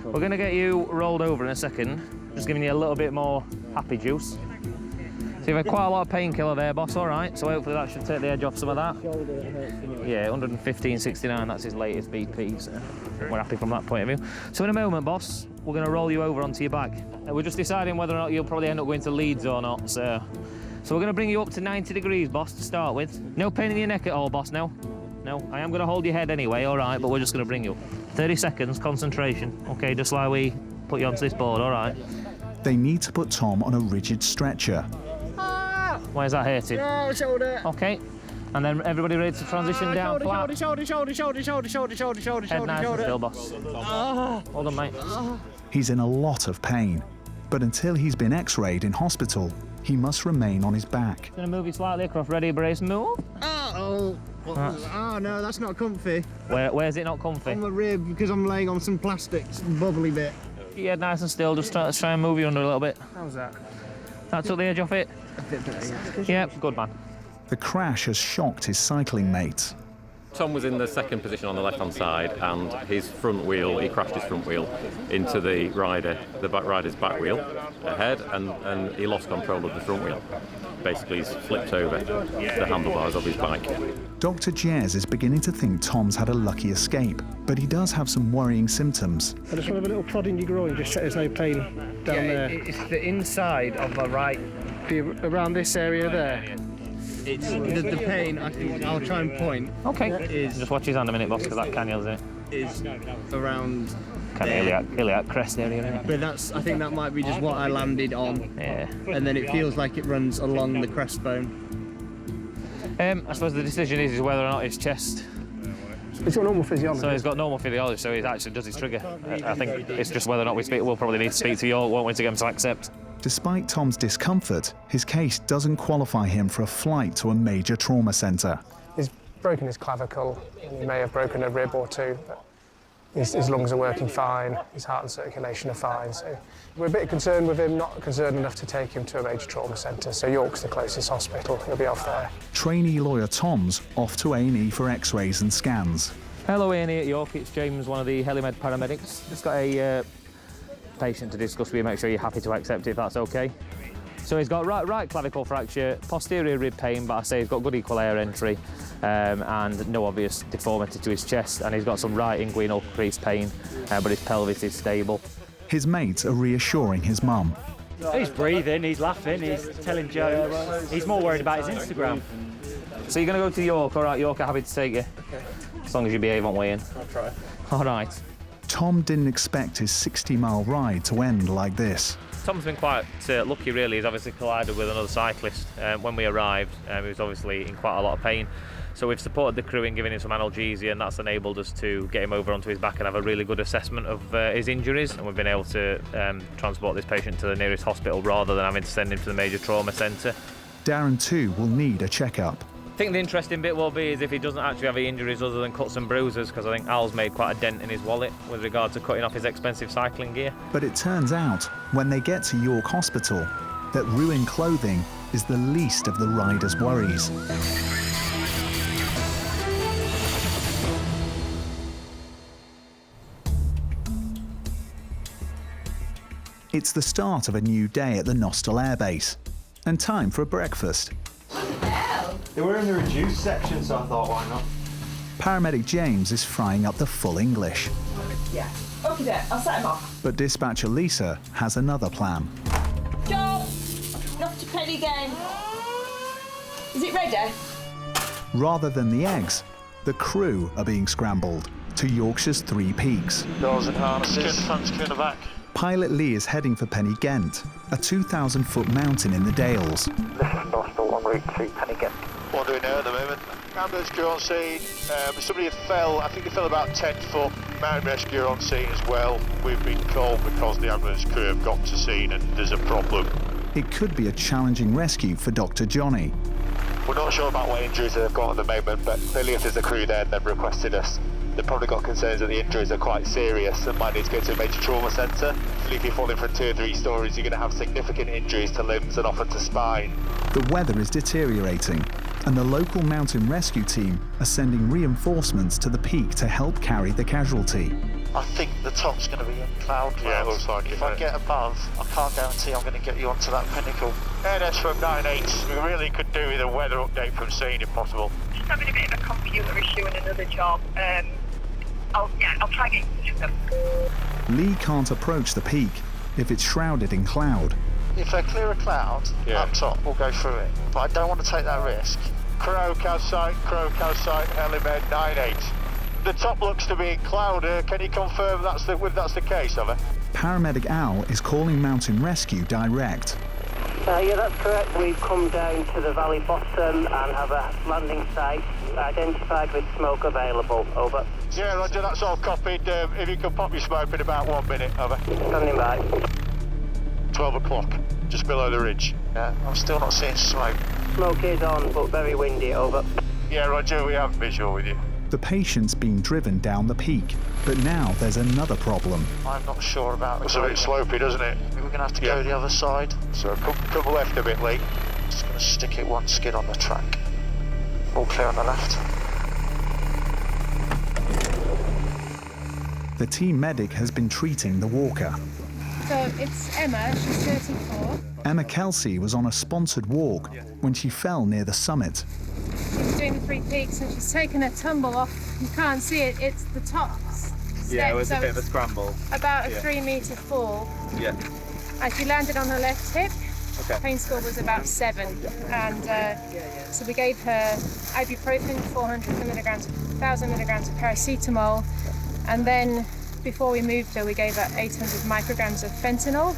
We're going to get you rolled over in a second. Just giving you a little bit more happy juice. So you've had quite a lot of painkiller there, boss, all right? So hopefully that should take the edge off some of that. Yeah, 115/69, that's his latest BP, so we're happy from that point of view. So in a moment, boss, we're going to roll you over onto your back. We're just deciding whether or not you'll probably end up going to Leeds or not, so we're going to bring you up to 90 degrees, boss, to start with. No pain in your neck at all, boss, no? No, I am going to hold your head anyway, all right, but we're just going to bring you up. 30 seconds, concentration, OK, just like we put you onto this board, all right? They need to put Tom on a rigid stretcher. Where's that hurting? No, shoulder. OK, and then everybody ready to transition down flat? Shoulder. Head nice and still, boss. Hold on, mate. He's in a lot of pain, but until he's been x-rayed in hospital, he must remain on his back. Gonna move you slightly across. Ready, brace, move. Oh no, that's not comfy. Where's it not comfy? On my rib, because I'm laying on some plastic bubbly bit. Yeah, nice and still. Just try and move you under a little bit. How's that? That took the edge off it? A bit better, yeah. Yeah, good man. The crash has shocked his cycling mates. Tom was in the second position on the left-hand side, and his front wheel, he crashed his front wheel into the rider's back wheel ahead, and he lost control of the front wheel. Basically, he's flipped over the handlebars of his bike. Dr. Jez is beginning to think Tom's had a lucky escape, but he does have some worrying symptoms. I just want to have a little prod in your groin, just check there's no pain down there. It's the inside of my right. Around this area there? It's the pain, I think, I'll try and point. OK. Just watch his hand a minute, boss, because that cannula's in it. Is around kind of iliac crest area. But I think that might be just what I landed on. Yeah. And then it feels like it runs along the crest bone. I suppose the decision is whether or not his chest. He's got normal physiology. So he's got normal physiology, so he actually does his trigger. I think it's just whether or not we'll probably need to speak to York, won't we, to get him to accept. Despite Tom's discomfort, his case doesn't qualify him for a flight to a major trauma centre. He's broken his clavicle, he may have broken a rib or two, but his lungs are working fine, his heart and circulation are fine, so we're a bit concerned with him, not concerned enough to take him to a major trauma centre, so York's the closest hospital, he'll be off there. Trainee lawyer Tom's off to A&E for x-rays and scans. Hello A&E at York, it's James, one of the Helimed paramedics. Just got a patient to discuss with you, make sure you're happy to accept it if that's OK. So he's got right clavicle fracture, posterior rib pain, but I say he's got good equal air entry and no obvious deformity to his chest, and he's got some right inguinal crease pain, but his pelvis is stable. His mates are reassuring his mum. He's breathing, he's laughing, he's telling jokes. He's more worried about his Instagram. So you're going to go to York, all right? York are happy to take you, as long as you behave on way in. I'll try. All right. Tom didn't expect his 60-mile ride to end like this. Tom's been quite lucky, really. He's obviously collided with another cyclist. When we arrived, he was obviously in quite a lot of pain. So we've supported the crew in giving him some analgesia, and that's enabled us to get him over onto his back and have a really good assessment of his injuries. And we've been able to transport this patient to the nearest hospital rather than having to send him to the major trauma centre. Darren, too, will need a checkup. I think the interesting bit will be is if he doesn't actually have any injuries other than cuts and bruises, because I think Al's made quite a dent in his wallet with regard to cutting off his expensive cycling gear. But it turns out, when they get to York Hospital, that ruined clothing is the least of the rider's worries. It's the start of a new day at the Nostell Air Base, and time for a breakfast. They were in the reduced section, so I thought, why not? Paramedic James is frying up the full English. Yeah. Okay then, I'll set him off. But dispatcher Lisa has another plan. Joe, not to penny again. Is it ready? Rather than the eggs, the crew are being scrambled to Yorkshire's 3 peaks. Doors and harnesses. Transfer in the back. Pilot Lee is heading for Penny Ghent, a 2,000-foot mountain in the Dales. This is Nostell en route to Penny Ghent. What are we doing now at the moment? Ambulance crew on scene. Somebody fell, I think they fell about 10 foot. Mountain rescue on scene as well. We've been called because the ambulance crew have got to scene and there's a problem. It could be a challenging rescue for Dr. Johnny. We're not sure about what injuries they've got at the moment, but clearly if there's a crew there, they've requested us. They've probably got concerns that the injuries are quite serious and might need to go to a major trauma centre. If you're falling from 2 or 3 stories, you're going to have significant injuries to limbs and often to spine. The weather is deteriorating, and the local mountain rescue team are sending reinforcements to the peak to help carry the casualty. I think the top's going to be in cloud. Yeah, it looks like it. If I get above, I can't guarantee I'm going to get you onto that pinnacle. NS from 9-8, we really could do with a weather update from scene if possible. Just having a bit of a computer issue in another job. I'll try and get in touch with them. Lee can't approach the peak if it's shrouded in cloud. If they clear a cloud, up top, we'll go through it. But I don't want to take that risk. Crow, Calcite, Helimed 9-8. The top looks to be in cloud. Can you confirm that's the case, Over? Paramedic Al is calling Mountain Rescue direct. Yeah, that's correct. We've come down to the valley bottom and have a landing site identified with smoke available. Over. Yeah, Roger, that's all copied. If you can pop your smoke in about 1 minute, over. Standing by. 12 o'clock, just below the ridge. Yeah, I'm still not seeing smoke. Smoke is on, but very windy. Over. Yeah, Roger, we have visual with you. The patient's being driven down the peak, but now there's another problem. I'm not sure about it. It's a bit slopey, doesn't it? We're going to have to go the other side. So come left a bit, Lee. Just going to stick it one skid on the track. All clear on the left. The team medic has been treating the walker. So it's Emma, she's 34. Emma Kelsey was on a sponsored walk when she fell near the summit. She was doing the 3 peaks and she's taken a tumble off. You can't see it, it's the top step. Yeah, it was so a bit of a scramble. About a 3-metre fall. Yeah. And she landed on her left hip. Okay. Pain score was about 7. And so we gave her ibuprofen, 400 milligrams, 1,000 milligrams of paracetamol. And then before we moved her, we gave her 800 micrograms of fentanyl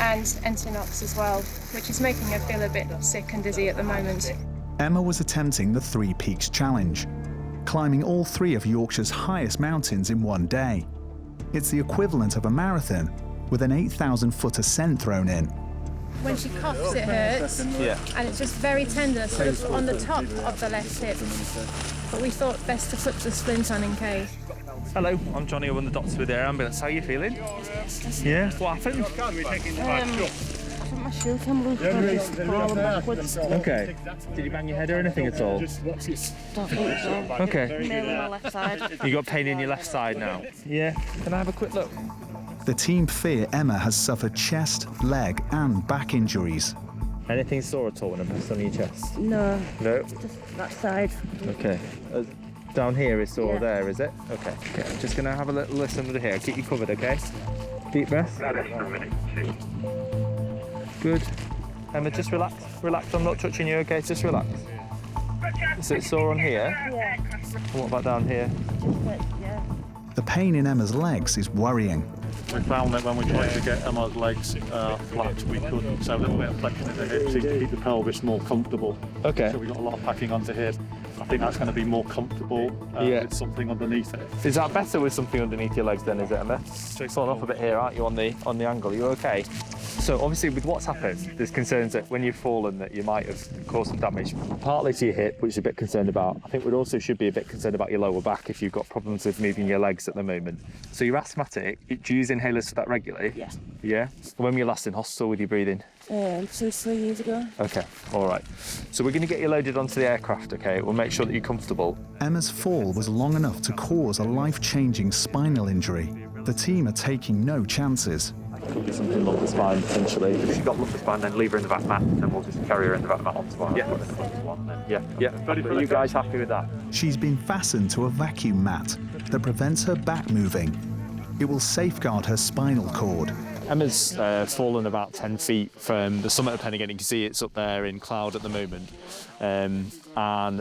and Entinox as well, which is making her feel a bit sick and dizzy at the moment. Emma was attempting the 3 Peaks Challenge, climbing all 3 of Yorkshire's highest mountains in one day. It's the equivalent of a marathon, with an 8,000-foot ascent thrown in. When she coughs, it hurts, and it's just very tender, sort of on the top of the left hip. But we thought best to put the splint on in case. Hello, I'm Johnny, I'm one of the doctors with the Air Ambulance. How are you feeling? Yeah. What happened? I think my shoe came loose and just fallen backwards. Okay. Did you bang your head or anything at all? Don't think so. Okay. Mainly my left side. You got pain in your left side now? Yeah. Can I have a quick look? The team fear Emma has suffered chest, leg and back injuries. Anything sore at all when I'm pressed on your chest? No. No? Just that side. Okay. Down here is sore there, is it? Okay. Okay. I'm just going to have a little listen under here. I'll keep you covered, okay? Deep breath. Good. Emma, just relax. Relax. I'm not touching you, okay? Just relax. So it's sore on here? Yeah. What about down here? Yeah. The pain in Emma's legs is worrying. We found that when we tried to get Emma's legs flat, we couldn't, so a little bit of flexion in the hips to keep the pelvis more comfortable. Okay. So we got a lot of packing onto here. I think that's going to be more comfortable with something underneath it. Is that better with something underneath your legs then, is it, Emma? You're falling off a bit here, aren't you, on the angle? Are you okay? So obviously with what's happened, there's concerns that when you've fallen that you might have caused some damage, partly to your hip, which is a bit concerned about. I think we also should be a bit concerned about your lower back if you've got problems with moving your legs at the moment. So you're asthmatic. Do you use inhalers for that regularly? Yeah. Yeah? When were you last in hospital with your breathing? 2-3 years ago. Okay, all right. So we're going to get you loaded onto the aircraft, okay? We'll make sure that you're comfortable. Emma's fall was long enough to cause a life-changing spinal injury. The team are taking no chances. Could be something lumbar spine, potentially. If she's got lumbar spine, then leave her in the back mat, and we'll just carry her in the back mat onto our Yeah. Are you guys happy with that? She's been fastened to a vacuum mat that prevents her back moving. It will safeguard her spinal cord. Emma's fallen about 10 feet from the summit of Pennigan. You can see it's up there in cloud at the moment. And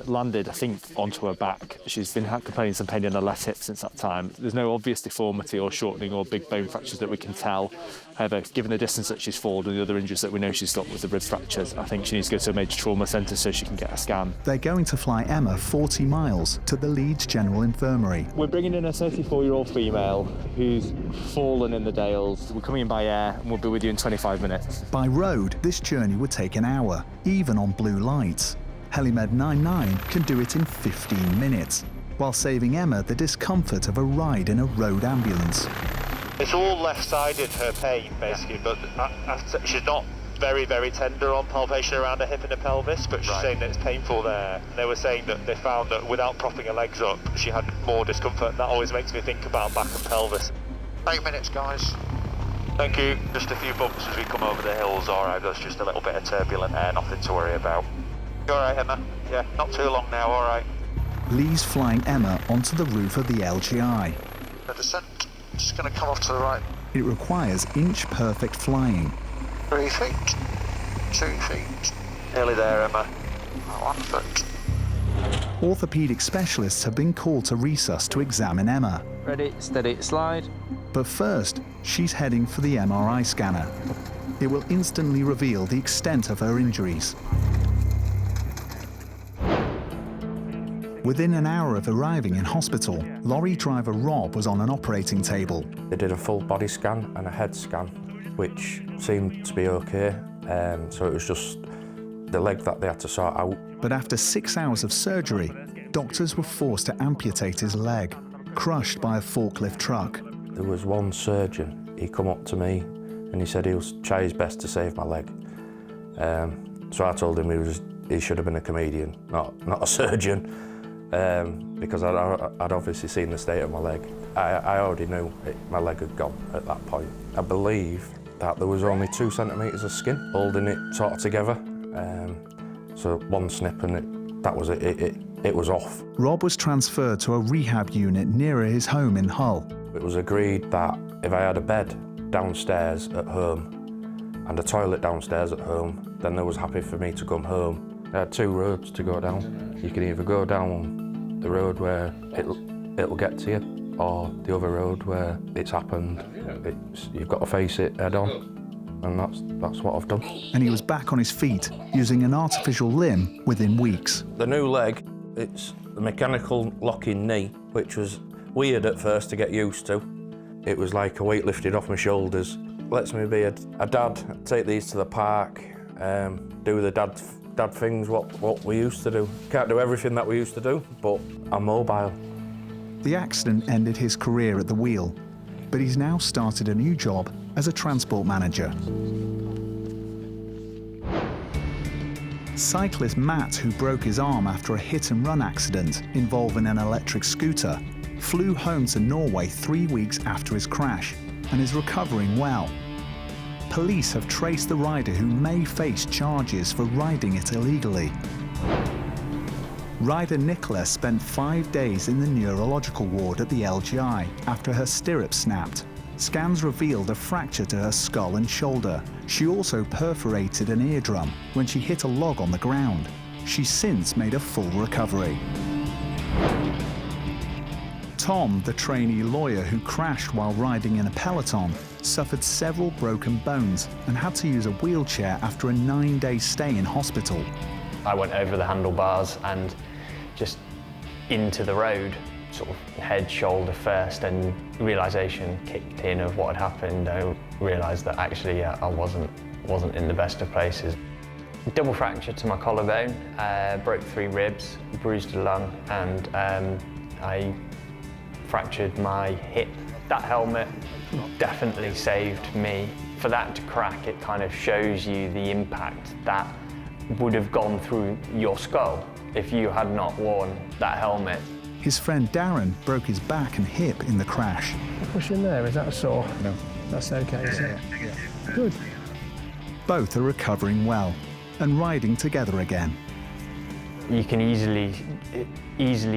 landed, I think, onto her back. She's been complaining some pain in her left hip since that time. There's no obvious deformity or shortening or big bone fractures that we can tell. However, given the distance that she's fallen and the other injuries that we know she's got with the rib fractures, I think she needs to go to a major trauma centre so she can get a scan. They're going to fly Emma 40 miles to the Leeds General Infirmary. We're bringing in a 34-year-old female who's fallen in the Dales. We're coming in by air and we'll be with you in 25 minutes. By road, this journey would take an hour, even on blue lights. Helimed 99 can do it in 15 minutes. while saving Emma the discomfort of a ride in a road ambulance. It's all left-sided, her pain, basically, but she's not very, very tender on palpation around her hip and her pelvis, but she's saying that it's painful there. They were saying that they found that without propping her legs up, she had more discomfort, and that always makes me think about back and pelvis. 8 minutes, guys. Thank you. Just a few bumps as we come over the hills, alright, that's just a little bit of turbulent air, nothing to worry about. You alright, Emma? Yeah, not too long now, alright. Lee's flying Emma onto the roof of the LGI. The descent is just going to come off to the right. It requires inch-perfect flying. 3 feet, 2 feet. Nearly there, Emma. 1 foot. Orthopaedic specialists have been called to resus to examine Emma. Ready, steady, slide. But first, she's heading for the MRI scanner. It will instantly reveal the extent of her injuries. Within an hour of arriving in hospital, lorry driver Rob was on an operating table. They did a full body scan and a head scan, which seemed to be okay. So it was just the leg that they had to sort out. But after 6 hours of surgery, doctors were forced to amputate his leg, crushed by a forklift truck. There was one surgeon, he come up to me and he said he'll try his best to save my leg. So I told him he should have been a comedian, not a surgeon, because I'd obviously seen the state of my leg. I already knew my leg had gone at that point. I believe that there was only 2 centimetres of skin holding it sort of together. So one snip and that was it. It was off. Rob was transferred to a rehab unit nearer his home in Hull. It was agreed that if I had a bed downstairs at home and a toilet downstairs at home, then they was happy for me to come home. There are 2 roads to go down. You can either go down the road where it'll get to you, or the other road where it's happened. You've got to face it head on. And that's what I've done. And he was back on his feet, using an artificial limb within weeks. The new leg, it's the mechanical locking knee, which was weird at first to get used to. It was like a weight lifted off my shoulders. Lets me be a dad, take these to the park, do the dad things, what we used to do. Can't do everything that we used to do, but I'm mobile. The accident ended his career at the wheel, but he's now started a new job as a transport manager. Cyclist Matt, who broke his arm after a hit-and-run accident involving an electric scooter, flew home to Norway 3 weeks after his crash and is recovering well. Police have traced the rider, who may face charges for riding it illegally. Rider Nicola spent 5 days in the neurological ward at the LGI after her stirrup snapped. Scans revealed a fracture to her skull and shoulder. She also perforated an eardrum when she hit a log on the ground. She's since made a full recovery. Tom, the trainee lawyer who crashed while riding in a peloton, suffered several broken bones and had to use a wheelchair after a 9-day stay in hospital. I went over the handlebars and just into the road, sort of head, shoulder first, and realisation kicked in of what had happened. I realised that actually I wasn't in the best of places. Double fracture to my collarbone, broke 3 ribs, bruised a lung, and I fractured my hip. That helmet definitely saved me. For that to crack, it kind of shows you the impact that would have gone through your skull if you had not worn that helmet. His friend Darren broke his back and hip in the crash. Push in there, is that a sore? No. That's okay, is it? Yeah. Good. Both are recovering well and riding together again. You can easily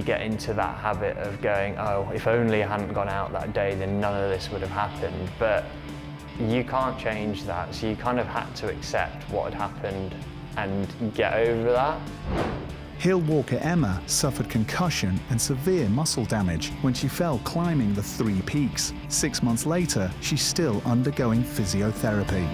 get into that habit of going, oh, if only I hadn't gone out that day, then none of this would have happened. But you can't change that, so you kind of had to accept what had happened and get over that. Hill walker Emma suffered concussion and severe muscle damage when she fell climbing the 3 peaks. 6 months later, she's still undergoing physiotherapy.